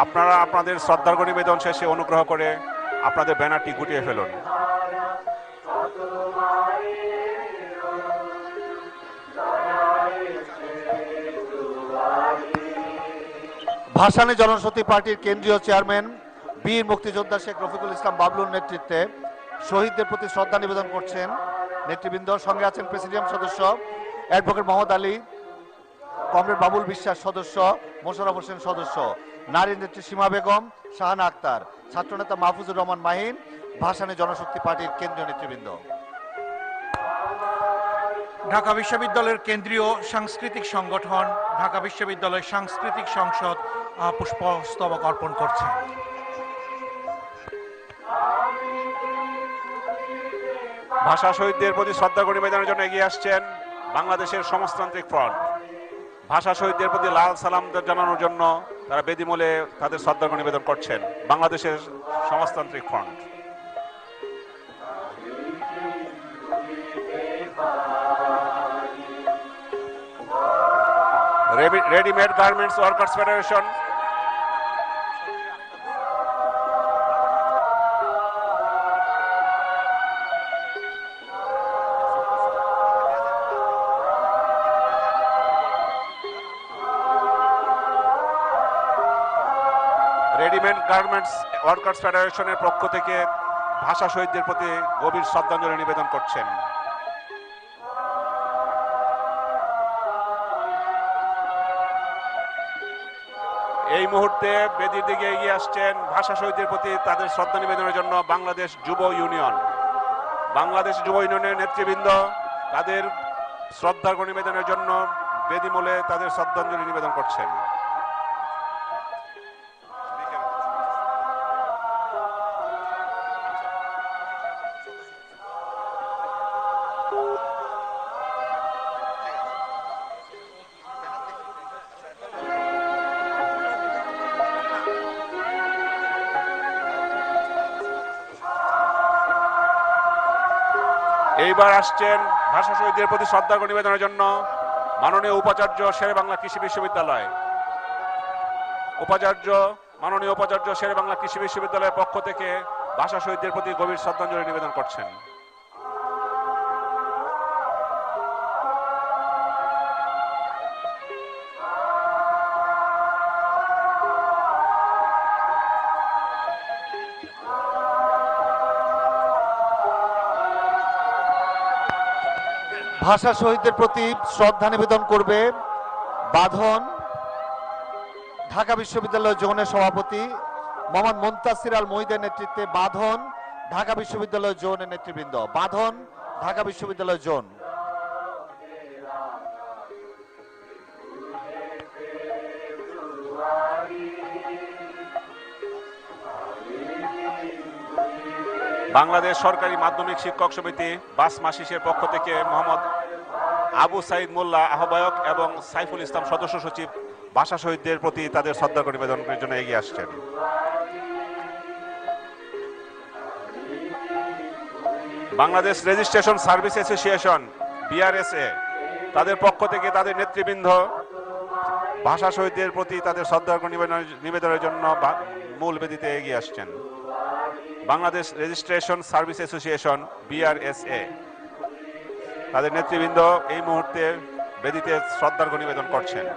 আপনারা আপনাদের শ্রদ্ধার্ঘ্য নিবেদন শেষে অনুগ্রহ করে আপনাদের ব্যানারটি গুটিয়ে ফেলুন। ভাসানী জনশক্তি পার্টির কেন্দ্রীয় চেয়ারম্যান বীর মুক্তিযোদ্ধা শেখ রফিকুল ইসলাম বাবলুর নেতৃত্বে শহীদদের প্রতি শ্রদ্ধা নিবেদন করছেন নেতৃবৃন্দ। সঙ্গে আছেন প্রেসিডিয়াম সদস্য অ্যাডভোকেট মোহাম্মদ আলী, কমরেড বাবুল বিশ্বাস সদস্য, মোশাররফ হোসেন সদস্য, নারী নেত্রী সীমা বেগম, শাহানা আক্তার, ছাত্রনেতা মাহফুজুর রহমান মাহিন, ভাসানী জনশক্তি পার্টির কেন্দ্রীয় নেতৃবৃন্দ। ঢাকা বিশ্ববিদ্যালয়ের কেন্দ্রীয় সাংস্কৃতিক সংগঠন ঢাকা বিশ্ববিদ্যালয় সাংস্কৃতিক সংসদ পুষ্পস্তবক অর্পণ করছে। ভাষা শহীদদের প্রতি শ্রদ্ধার্ঘ্য নিবেদনের জন্য এগিয়ে আসছেন বাংলাদেশের সমাজতান্ত্রিক ফ্রন্ট। ভাষা শহীদদের প্রতি লাল সালাম জানানোর জন্য তারা বেদিমূলে তাদের শ্রদ্ধার্ঘ্য নিবেদন করছেন বাংলাদেশের সমাজতান্ত্রিক front. Readymade garments workers federation, readymade garments workers ফেডারেশনের পক্ষ থেকে ভাষা শহীদদের প্রতি গভীর শ্রদ্ধাঞ্জলি নিবেদন করছেন। এই মুহূর্তে বেদির দিকে এগিয়ে আসছেন ভাষা শহীদদের প্রতি তাদের শ্রদ্ধা নিবেদনের জন্য বাংলাদেশ যুব ইউনিয়ন। বাংলাদেশ যুব ইউনিয়নের নেতৃবৃন্দ তাদের শ্রদ্ধার্ঘ্য নিবেদনের জন্য বেদিমূলে তাদের শ্রদ্ধাঞ্জলি নিবেদন করছেন। এইবার আসছেন ভাষা শহীদদের প্রতি শ্রদ্ধার্ঘ্য নিবেদনের জন্য মাননীয় উপাচার্য শেরেবাংলা কৃষি বিশ্ববিদ্যালয়। মাননীয় উপাচার্য শেরেবাংলা কৃষি বিশ্ববিদ্যালয়ের পক্ষ থেকে ভাষা শহীদদের প্রতি গভীর শ্রদ্ধাঞ্জলি নিবেদন করছেন। ভাষা শহীদদের প্রতি শ্রদ্ধা নিবেদন করবে বাঁধন ঢাকা বিশ্ববিদ্যালয় জোনের সভাপতি মোহাম্মদ মুনতাসির আল মহিদের নেতৃত্বে বাঁধন ঢাকা বিশ্ববিদ্যালয় জোনের নেতৃবৃন্দ। বাঁধন ঢাকা বিশ্ববিদ্যালয় জোন। বাংলাদেশ সরকারি মাধ্যমিক শিক্ষক সমিতি বাসমাশিসের পক্ষ থেকে মোহাম্মদ আবু সাইদ মোল্লা আহ্বায়ক এবং সাইফুল ইসলাম সদস্য সচিব ভাষা শহীদদের প্রতি তাদের শ্রদ্ধার্ঘ্য নিবেদনের জন্য এগিয়ে আসছেন। Bangladesh registration service association BRSA তাদের পক্ষ থেকে তাদের নেতৃবৃন্দ ভাষা শহীদদের প্রতি তাদের শ্রদ্ধার্ঘ্য নিবেদনের জন্য মূল বেদিতে এগিয়ে আসছেন। Bangladesh registration service association BRSA তাদের নেতৃবৃন্দ এই মুহূর্তে বেদিতে শ্রদ্ধার্ঘ্য নিবেদন করছেন।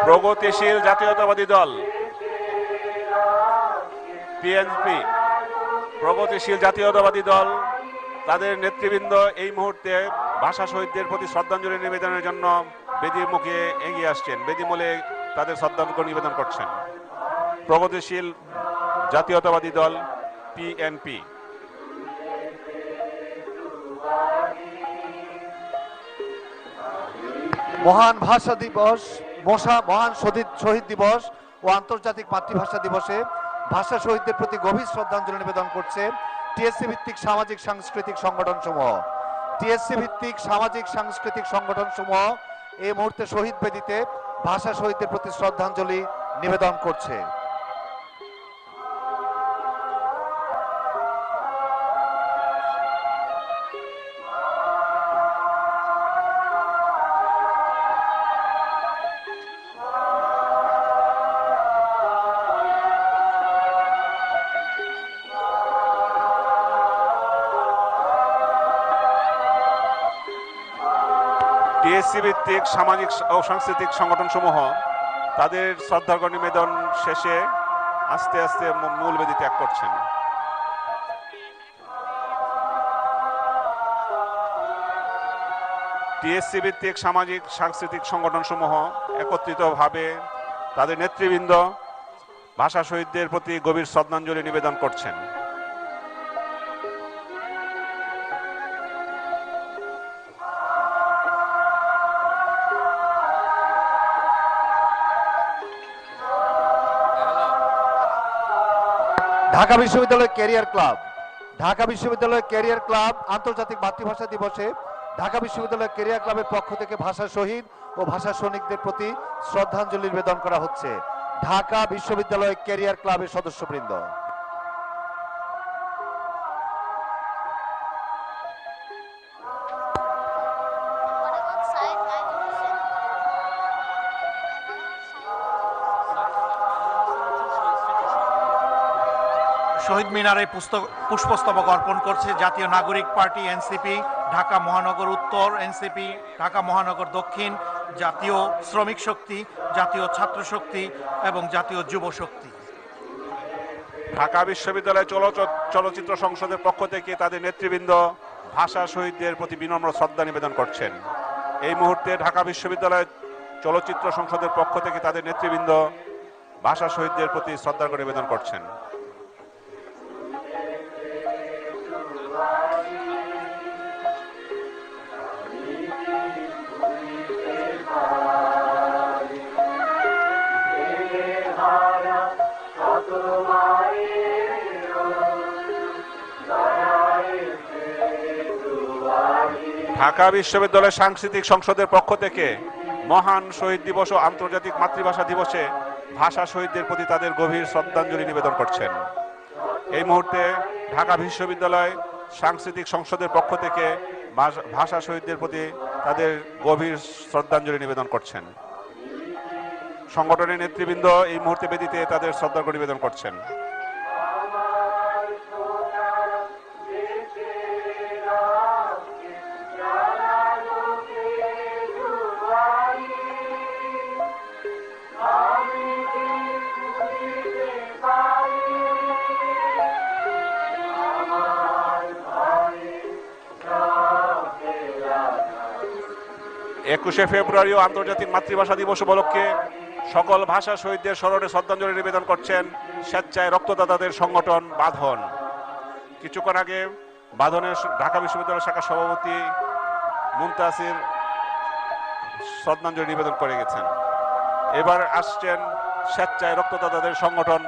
প্রগতিশীল জাতীয়তাবাদী দল PNP প্রগতিশীল জাতীয়তাবাদী দল তাদের নেতৃবৃন্দ এই মুহূর্তে ভাষা শহীদদের প্রতি শ্রদ্ধাঞ্জলি নিবেদনের জন্য বেদির মুখে এগিয়ে আসছেন, বেদিমূলে তাদের শ্রদ্ধার্ঘ্য নিবেদন করছেন। প্রগতিশীল জাতীয়তাবাদী দল PNP। মহান ভাষা দিবস, মহান শহীদ দিবস ও আন্তর্জাতিক মাতৃভাষা দিবসে ভাষা শহীদদের প্রতি গভীর শ্রদ্ধাঞ্জলি নিবেদন করছে TSC ভিত্তিক সামাজিক সাংস্কৃতিক সংগঠন সমূহ। TSC ভিত্তিক সামাজিক সাংস্কৃতিক সংগঠন সমূহ এই মুহূর্তে শহীদ বেদিতে ভাষা শহীদদের প্রতি শ্রদ্ধাঞ্জলি নিবেদন করছে। TSC ভিত্তিক সামাজিক ও সাংস্কৃতিক সংগঠন সমূহ তাদের শ্রদ্ধার্ঘ্য নিবেদন শেষে আস্তে আস্তে মূল বেদি ত্যাগ করছেন। TSC ভিত্তিক সামাজিক সাংস্কৃতিক সংগঠন সমূহ একত্রিতভাবে তাদের নেতৃবৃন্দ ভাষা শহীদদের প্রতি গভীর শ্রদ্ধাঞ্জলি নিবেদন করছেন। ঢাকা বিশ্ববিদ্যালয় ক্যারিয়ার ক্লাব, ঢাকা বিশ্ববিদ্যালয় ক্যারিয়ার ক্লাব আন্তর্জাতিক মাতৃভাষা দিবসে ঢাকা বিশ্ববিদ্যালয় ক্যারিয়ার ক্লাবের পক্ষ থেকে ভাষা শহীদ ও ভাষা সৈনিকদের প্রতি শ্রদ্ধাঞ্জলি নিবেদন করা হচ্ছে। ঢাকা বিশ্ববিদ্যালয় ক্যারিয়ার ক্লাবের সদস্যবৃন্দ। শহীদ মিনারে পুষ্পস্তবক অর্পণ করছে জাতীয় নাগরিক পার্টি NCP, ঢাকা মহানগর উত্তর NCP, ঢাকা মহানগর দক্ষিণ, জাতীয় শ্রমিক শক্তি, জাতীয় ছাত্র শক্তি এবং জাতীয় যুব শক্তি। ঢাকা বিশ্ববিদ্যালয় চলচ্চিত্র সংসদের পক্ষ থেকে তাদের নেতৃবৃন্দ ভাষা শহীদদের প্রতি বিনম্র শ্রদ্ধা নিবেদন করছেন। এই মুহূর্তে ঢাকা বিশ্ববিদ্যালয় চলচ্চিত্র সংসদের পক্ষ থেকে তাদের নেতৃবৃন্দ ভাষা শহীদদের প্রতি শ্রদ্ধার্ঘ্য নিবেদন করছেন। ঢাকা বিশ্ববিদ্যালয় সাংস্কৃতিক সংসদের পক্ষ থেকে মহান শহীদ দিবস ও আন্তর্জাতিক মাতৃভাষা দিবসে ভাষা শহীদদের প্রতি তাদের গভীর শ্রদ্ধাঞ্জলি নিবেদন করছেন। এই মুহূর্তে ঢাকা বিশ্ববিদ্যালয় সাংস্কৃতিক সংসদের পক্ষ থেকে ভাষা শহীদদের প্রতি তাদের গভীর শ্রদ্ধাঞ্জলি নিবেদন করছেন। সংগঠনের নেতৃবৃন্দ এই মুহূর্তে বেদিতে তাদের শ্রদ্ধার্ঘ্য নিবেদন করছেন। একুশে ফেব্রুয়ারি ও আন্তর্জাতিক মাতৃভাষা দিবস উপলক্ষে সকল ভাষা শহীদদের স্মরণে শ্রদ্ধাঞ্জলি নিবেদন করছেন স্বেচ্ছায় রক্তদাতাদের সংগঠন বাঁধন। কিছুক্ষণ আগে বাঁধনের ঢাকা বিশ্ববিদ্যালয় শাখা সভাপতি মুনতাসির শ্রদ্ধাঞ্জলি নিবেদন করে গেছেন। এবার আসছেন স্বেচ্ছায় রক্তদাতাদের সংগঠন,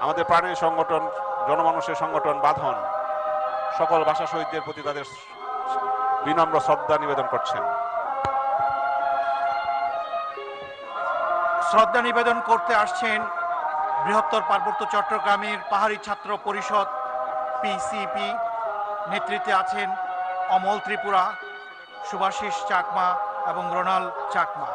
আমাদের প্রাণের সংগঠন, জনমানুষের সংগঠন বাঁধন। সকল ভাষা শহীদদের প্রতি তাদের বিনম্র শ্রদ্ধা নিবেদন করছেন। শ্রদ্ধা নিবেদন করতে আসছেন বৃহত্তর পার্বত্য চট্টগ্রামের পাহাড়ি ছাত্র পরিষদ পিসিপি, নেতৃত্বে আছেন অমল ত্রিপুরা, শুভাশিস চাকমা এবং রোনাল চাকমা।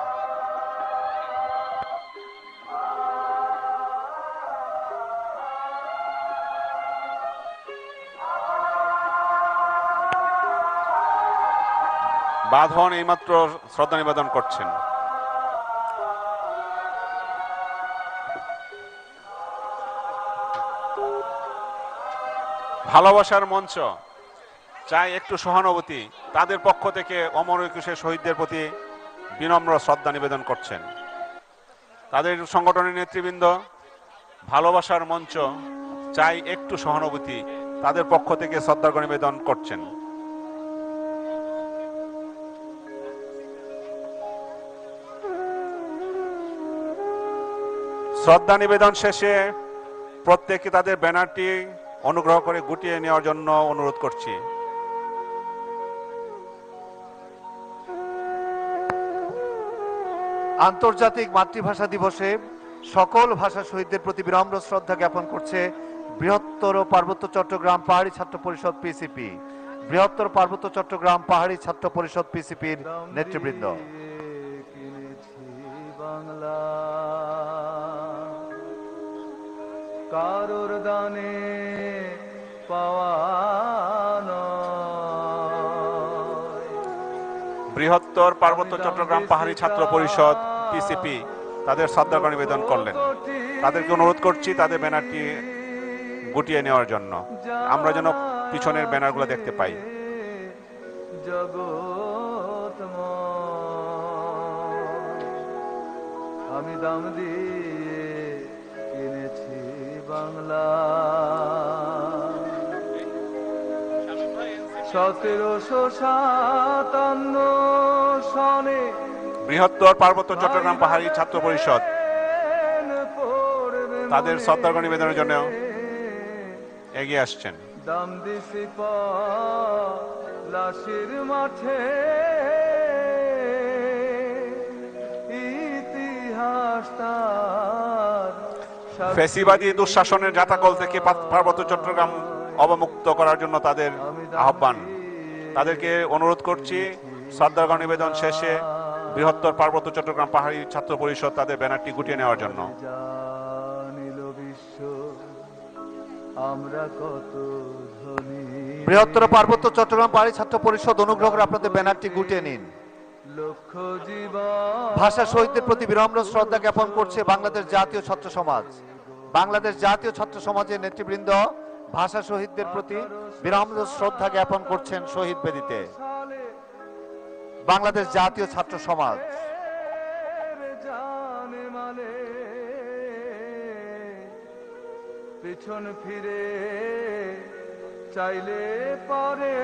বাঁধন এইমাত্র শ্রদ্ধা নিবেদন করছেন। ভালোবাসার মঞ্চ চাই একটু সহানুভূতি, তাদের পক্ষ থেকে অমর একুশে শহীদদের প্রতি বিনম্র শ্রদ্ধা নিবেদন করছেন। তাদের সংগঠনের নেতৃবৃন্দ ভালোবাসার মঞ্চ চাই একটু সহানুভূতি, তাদের পক্ষ থেকে শ্রদ্ধা নিবেদন করছেন। শ্রদ্ধা নিবেদন শেষে প্রত্যেকে তাদের ব্যানারটি অনুগ্রহ করে গুটিয়ে নেওয়ার জন্য অনুরোধ করছি। আন্তর্জাতিক মাতৃভাষা দিবসে সকল ভাষা শহীদদের প্রতি বিনম্র শ্রদ্ধা জ্ঞাপন করছে বৃহত্তর পার্বত্য চট্টগ্রাম পাহাড়ি ছাত্র পরিষদ পিসিপি, বৃহত্তর পার্বত্য চট্টগ্রাম পাহাড়ি ছাত্র পরিষদ পিসিপির নেতৃবৃন্দ। কারোর দানে পাওয়ানো বৃহত্তর পার্বত্য চট্টগ্রাম পাহাড়ি ছাত্র পরিষদ পিসিপি তাদের শ্রদ্ধা নিবেদন করলেন। তাদেরকে অনুরোধ করছি তাদের ব্যানারটি গুটিয়ে নেওয়ার জন্য, আমরা যেন পিছনের ব্যানারগুলো দেখতে পাই। জগৎ আমি দাম দিয়ে কিনেছি বাংলা, 1757 সনে বৃহত্তর পার্বত্য চট্টগ্রাম পাহাড়ি ছাত্র পরিষদ তাদের শ্রদ্ধা নিবেদনের জন্য এগিয়ে আসছেন। দাম দিছি লাশের মাঠে ইতিহাস তার ফ্যাসিবাদী দুঃশাসনের জাতাকল থেকে পার্বত্য চট্টগ্রাম অবমুক্ত করার জন্য তাদের আহ্বান। তাদেরকে অনুরোধ করছি শ্রদ্ধা নিবেদন শেষে বৃহত্তর পার্বত্য চট্টগ্রাম পাহাড়ি ছাত্র পরিষদ তাদের ব্যানারটি গুটিয়ে নেওয়ার জন্য। বৃহত্তর পার্বত্য চট্টগ্রাম পাহাড়ি ছাত্র পরিষদ অনুগ্রহ করে আপনাদের ব্যানারটি গুটিয়ে নিন। ভাষা শহীদদের প্রতি বিনম্র শ্রদ্ধা জ্ঞাপন করছে বাংলাদেশ জাতীয় ছাত্র সমাজ। বাংলাদেশ জাতীয় ছাত্র সমাজের নেতৃবৃন্দ ভাষা শহীদদের প্রতি বিনম্র শ্রদ্ধা জ্ঞাপন করছেন শহীদ বেদিতে। বাংলাদেশ জাতীয় ছাত্র সমাজ। পিছন ফিরে চাইলে পারে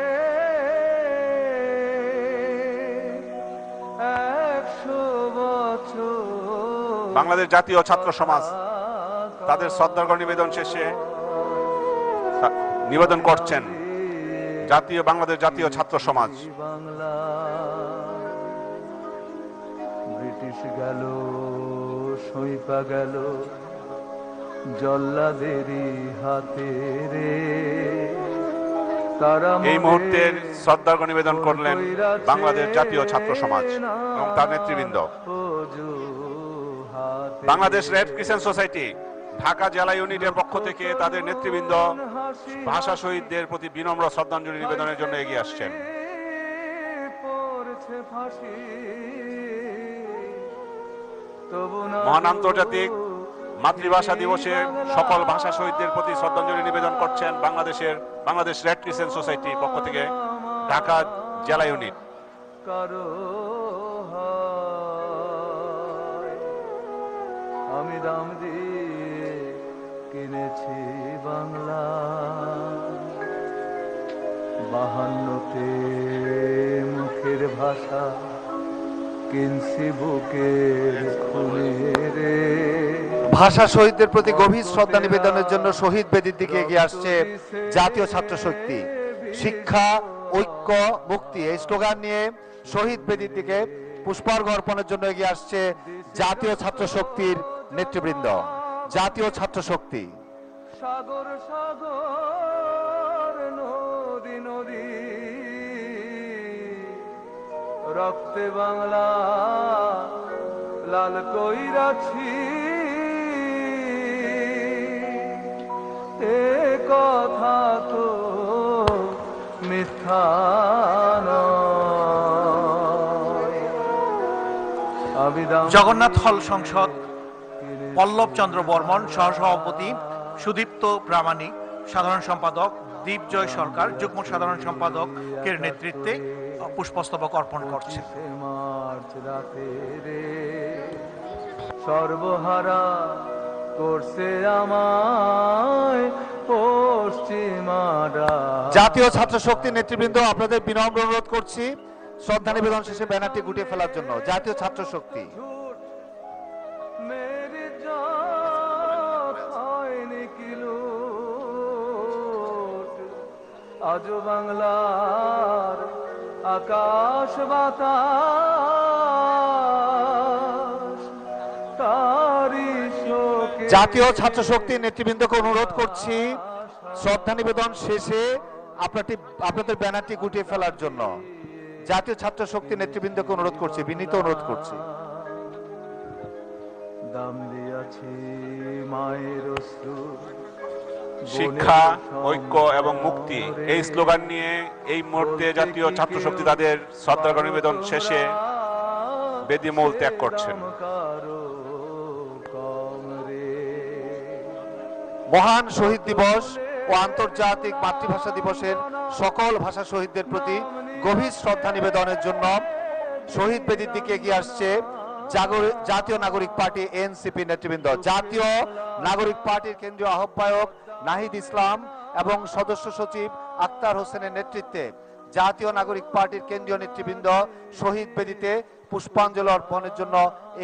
100 বছর। বাংলাদেশ জাতীয় ছাত্র সমাজ তাদের শ্রদ্ধা নিবেদন শেষে নিবেদন করছেন বাংলাদেশ জাতীয় ছাত্র সমাজ। ব্রিটিশ গেল সইপা গেল জল্লাদেরই হাতে রে, তারা এই মুহূর্তের শ্রদ্ধা নিবেদন করলেন বাংলাদেশ জাতীয় ছাত্র সমাজ এবং তার নেতৃবৃন্দ। Bangladesh red crescent society Dhaka জেলা ইউনিটের পক্ষ থেকে তাদের নেতৃবৃন্দ ভাষা শহীদদের প্রতি বিনম্র শ্রদ্ধাঞ্জলি নিবেদনের জন্য এগিয়ে আসছেন। মহান আন্তর্জাতিক মাতৃভাষা দিবসে সকল ভাষা শহীদদের প্রতি শ্রদ্ধাঞ্জলি নিবেদন করছেন বাংলাদেশ রেড ক্রিসেন্ট সোসাইটির পক্ষ থেকে ঢাকা জেলা ইউনিট। আমি দাম দিয়ে কিনেছি বাংলা, 52তে মুখের ভাষা কিনছি বুকের খুনে রে। ভাষা শহীদদের প্রতি গভীর শ্রদ্ধা নিবেদনের জন্য শহীদ বেদির দিকে এগিয়ে আসছে জাতীয় ছাত্র শক্তি। শিক্ষা, ঐক্য, মুক্তি এই স্লোগান নিয়ে শহীদ বেদির দিকে পুষ্পার্ঘ অর্পণের জন্য এগিয়ে আসছে জাতীয় ছাত্র শক্তির নেতৃবৃন্দ। জাতীয় ছাত্র শক্তি। সাগর সাগর নদী নদী রক্তে বাংলা লাল কইরাছি, এ কথা তো মিথ্যা নয়। জগন্নাথ হল সংসদ পল্লব চন্দ্র বর্মন, সহসভাপতি সুদীপ্ত প্রামাণিক, সাধারণ সম্পাদক দীপজয় সরকার, যুগ্ম সাধারণ সম্পাদকের নেতৃত্বে পুষ্পস্তবক অর্পণ করছে। সর্বহারা করছে আমায় পশ্চিমারা। জাতীয় ছাত্র শক্তির নেতৃবৃন্দ, আপনাদের বিনম্র অনুরোধ করছি শ্রদ্ধা নিবেদন শেষে ব্যানারটি গুটিয়ে ফেলার জন্য। জাতীয় ছাত্র শক্তি। আজ বাংলার আকাশ বাতাস তারি শোকে। জাতীয় ছাত্র শক্তির নেতৃবৃন্দকে অনুরোধ করছি শ্রদ্ধা নিবেদন শেষে আপনাদের ব্যানারটি গুটিয়ে ফেলার জন্য। জাতীয় ছাত্র শক্তির নেতৃবৃন্দকে অনুরোধ করছি, বিনীত অনুরোধ করছি। দাম দিয়াছি মায়ের অশ্রু, শিক্ষা, ঐক্য এবং মুক্তি এই স্লোগান নিয়ে এই মুহূর্তে জাতীয় ছাত্র শক্তি তাদের শ্রদ্ধা নিবেদন শেষে বেদিমূল ত্যাগ করছেন। মহান শহীদ দিবস ও আন্তর্জাতিক মাতৃভাষা দিবসের সকল ভাষা শহীদদের প্রতি গভীর শ্রদ্ধা নিবেদনের জন্য শহীদ বেদির দিকে এগিয়ে আসছে জাতীয় নাগরিক পার্টি এনসিপি নেতৃবৃন্দ। জাতীয় নাগরিক পার্টির কেন্দ্রীয় আহ্বায়ক নাহিদ ইসলাম এবং সদস্য সচিব আক্তার হোসেনের নেতৃত্বে জাতীয় নাগরিক পার্টির কেন্দ্রীয় নেতৃবৃন্দ শহীদ বেদিতে পুষ্পাঞ্জলি অর্পণের জন্য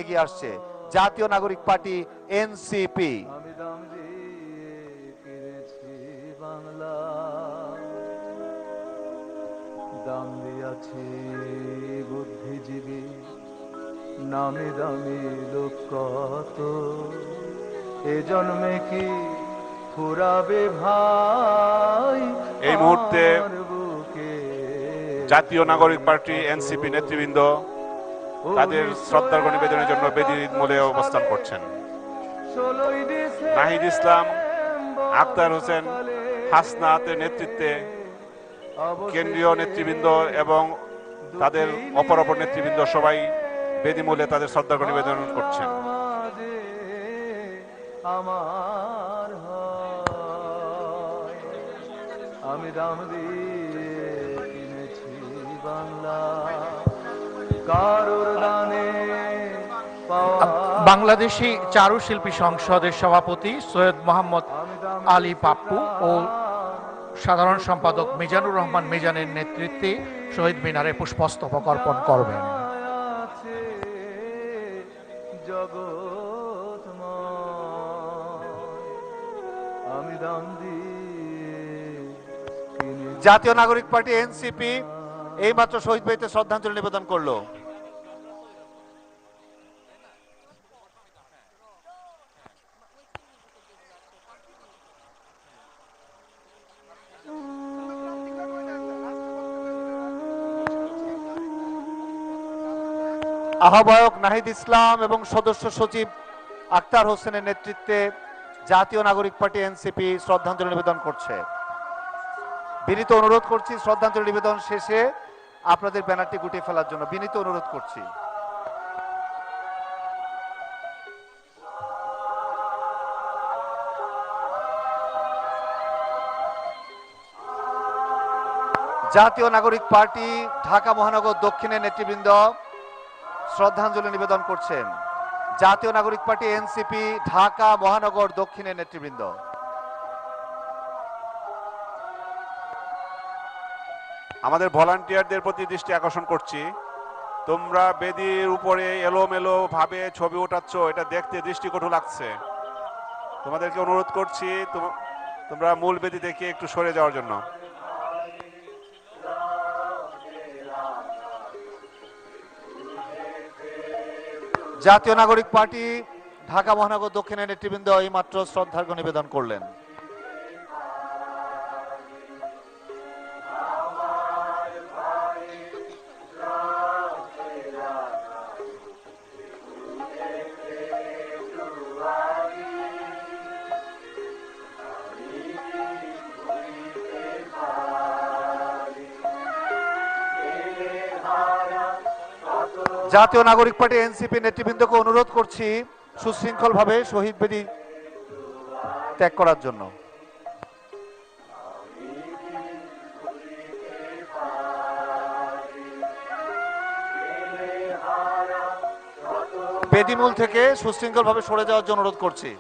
এগিয়ে আসছে। জাতীয় নাগরিক পার্টি এনসিপি। দাম দিয়াছি বুদ্ধিজীবী নামে দামি লোক কত, এ জন্মে কি ফুরাবে ভাই। এই মুহূর্তে জাতীয় নাগরিক পার্টি এনসিপি নেতৃবৃন্দ তাদের শ্রদ্ধার্ঘ্য নিবেদনের জন্য বেদির মূলে অবস্থান করছেন। নাহিদ ইসলাম, আক্তার হোসেন, হাসনাতের নেতৃত্বে কেন্দ্রীয় নেতৃবৃন্দ এবং তাদের অপর নেতৃবৃন্দ সবাই বেদিমূলে তাদের শ্রদ্ধার্ঘ্য নিবেদন করছেন। আমার আমি দাম দিয়ে কিনেছি বাংলা, কারোর দানে বাংলাদেশি চারুশিল্পী সংসদের সভাপতি সৈয়দ মোহাম্মদ আলী পাপ্পু ও সাধারণ সম্পাদক মিজানুর রহমান মিজানের নেতৃত্বে শহীদ মিনারে পুষ্পস্তবক অর্পণ করবেন। জাতীয় নাগরিক পার্টি এনসিপি এইমাত্র শহীদ বেদিতে শ্রদ্ধাঞ্জলি নিবেদন করলো। আহ্বায়ক নাহিদ ইসলাম এবং সদস্য সচিব আক্তার হোসেনের নেতৃত্বে জাতীয় নাগরিক পার্টি এনসিপি শ্রদ্ধাঞ্জলি নিবেদন করছে। বিনীত অনুরোধ করছি শ্রদ্ধাঞ্জলি নিবেদন শেষে আপনাদের ব্যানারটি গুটিয়ে ফেলার জন্য বিনীত অনুরোধ করছি। জাতীয় নাগরিক পার্টি ঢাকা মহানগর দক্ষিণের নেতৃবৃন্দ শ্রদ্ধাঞ্জলি নিবেদন করছেন। জাতীয় নাগরিক পার্টি এনসিপি ঢাকা মহানগর দক্ষিণের নেতৃবৃন্দ। আমাদের ভলান্টিয়ারদের প্রতি দৃষ্টি আকর্ষণ করছি, তোমরা বেদির উপরে এলোমেলো ভাবে ছবি ওঠাচ্ছ, এটা দেখতে দৃষ্টিকটু লাগছে। তোমাদেরকে অনুরোধ করছি তোমরা মূল বেদি থেকে একটু সরে যাওয়ার জন্য। জাতীয় নাগরিক পার্টি ঢাকা মহানগর দক্ষিণের নেতৃবৃন্দ এইমাত্র শ্রদ্ধার্ঘ্য নিবেদন করলেন। জাতীয় নাগরিক পার্টি এনসিপি নেতৃবৃন্দকে অনুরোধ করছি সুশৃঙ্খলভাবে শহীদ বেদি ত্যাগ করার জন্য। বেদিমূল থেকে সুশৃঙ্খলভাবে সরে যাওয়ার জন্য অনুরোধ করছি।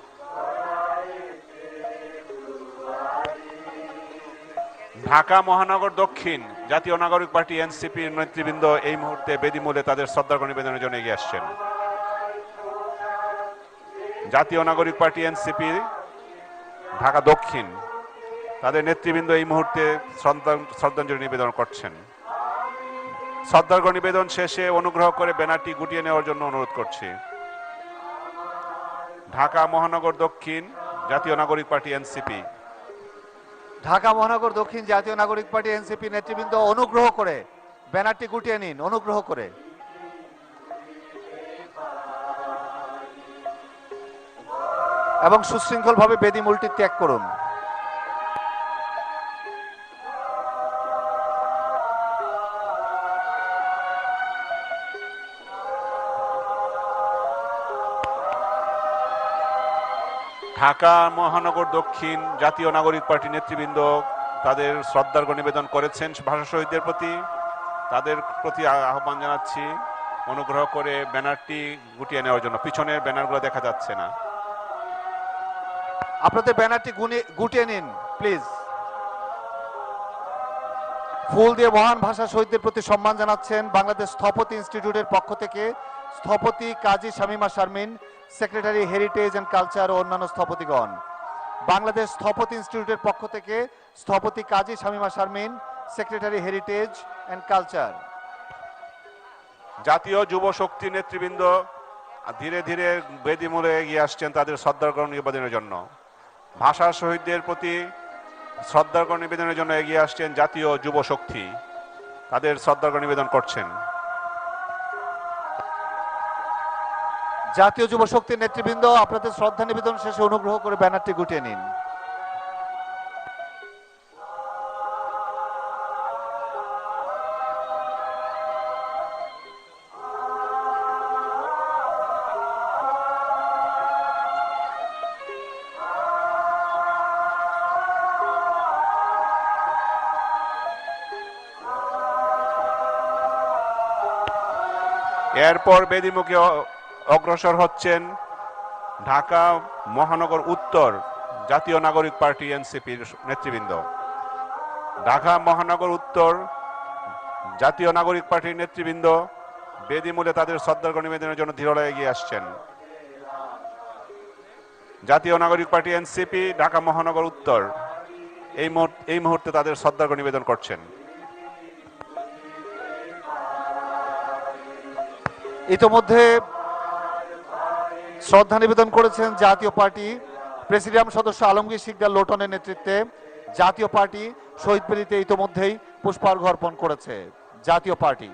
ঢাকা মহানগর দক্ষিণ জাতীয় নাগরিক পার্টি এনসিপির নেতৃবৃন্দ এই মুহূর্তে বেদিমূলে তাদের শ্রদ্ধার্ঘ্য নিবেদনের জন্য এগিয়ে আসছেন। জাতীয় নাগরিক পার্টি এনসিপি ঢাকা দক্ষিণ তাদের নেতৃবৃন্দ এই মুহূর্তে শ্রদ্ধাঞ্জলি নিবেদন করছেন। শ্রদ্ধার্ঘ্য নিবেদন শেষে অনুগ্রহ করে ব্যানারটি গুটিয়ে নেওয়ার জন্য অনুরোধ করছি। ঢাকা মহানগর দক্ষিণ জাতীয় নাগরিক পার্টি এনসিপি। ঢাকা মহানগর দক্ষিণ জাতীয় নাগরিক পার্টি এনসিপি নেতৃবৃন্দ অনুগ্রহ করে ব্যানারটি গুটিয়ে নিন, অনুগ্রহ করে। এবং সুশৃঙ্খলভাবে বেদিমূলটি ত্যাগ করুন। ঢাকা মহানগর দক্ষিণ জাতীয় নাগরিক পার্টি নেতৃবৃন্দ তাদের শ্রদ্ধার্ঘ্য নিবেদন করেছেন ভাষা শহীদদের প্রতি। তাদের প্রতি আহ্বান জানাচ্ছি অনুগ্রহ করে ব্যানারটি গুটিয়ে নেওয়ার জন্য। পিছনের ব্যানারগুলো দেখা যাচ্ছে না। আপনাদের ব্যানারটি গুটিয়ে নিন প্লিজ। ফুল দিয়ে মহান ভাষা শহীদদের প্রতি সম্মান জানাচ্ছেন বাংলাদেশ স্থপতি ইনস্টিটিউটের পক্ষ থেকে স্থপতি Kazi Shamima Sharmin, secretary heritage and culture ও অন্যান্য স্থপতিগণ। বাংলাদেশ স্থপতি ইনস্টিটিউটের পক্ষ থেকে স্থপতি Kazi Shamima Sharmin, secretary heritage and culture. Jatiya Jubo শক্তি নেতৃবৃন্দ ধীরে ধীরে বেদিমূলে এগিয়ে আসছেন তাদের শ্রদ্ধার্ঘ্য নিবেদনের জন্য। ভাষা শহীদদের প্রতি শ্রদ্ধার্ঘ্য নিবেদনের জন্য এগিয়ে আসছেন জাতীয় যুব শক্তি, তাদের শ্রদ্ধার্ঘ্য নিবেদন করছেন। জাতীয় যুব শক্তির নেতৃবৃন্দ আপনাদের শ্রদ্ধা নিবেদন শেষে অনুগ্রহ করে ব্যানারটি গুটিয়ে নিন। এরপর বেদিমুখে অগ্রসর হচ্ছেন ঢাকা মহানগর উত্তর জাতীয় নাগরিক পার্টি এনসিপির নেতৃবৃন্দ। ঢাকা মহানগর উত্তর জাতীয় নাগরিক পার্টির নেতৃবৃন্দ বেদিমূলে তাদের শ্রদ্ধার্ঘ্য নিবেদনের জন্য দৃঢ় এগিয়ে আসছেন। জাতীয় নাগরিক পার্টি এনসিপি ঢাকা মহানগর উত্তর এই মুহূর্তে তাদের শ্রদ্ধার্ঘ্য নিবেদন করছেন। ইতোমধ্যে শ্রদ্ধা নিবেদন করেছেন জাতীয় পার্টি প্রেসিডিয়াম সদস্য আলমগীর শিকদার লোটনের নেতৃত্বে। জাতীয় পার্টি শহীদ বেদিতে ইতোমধ্যেই পুষ্পার্ঘ্য অর্পণ করেছে। জাতীয় পার্টি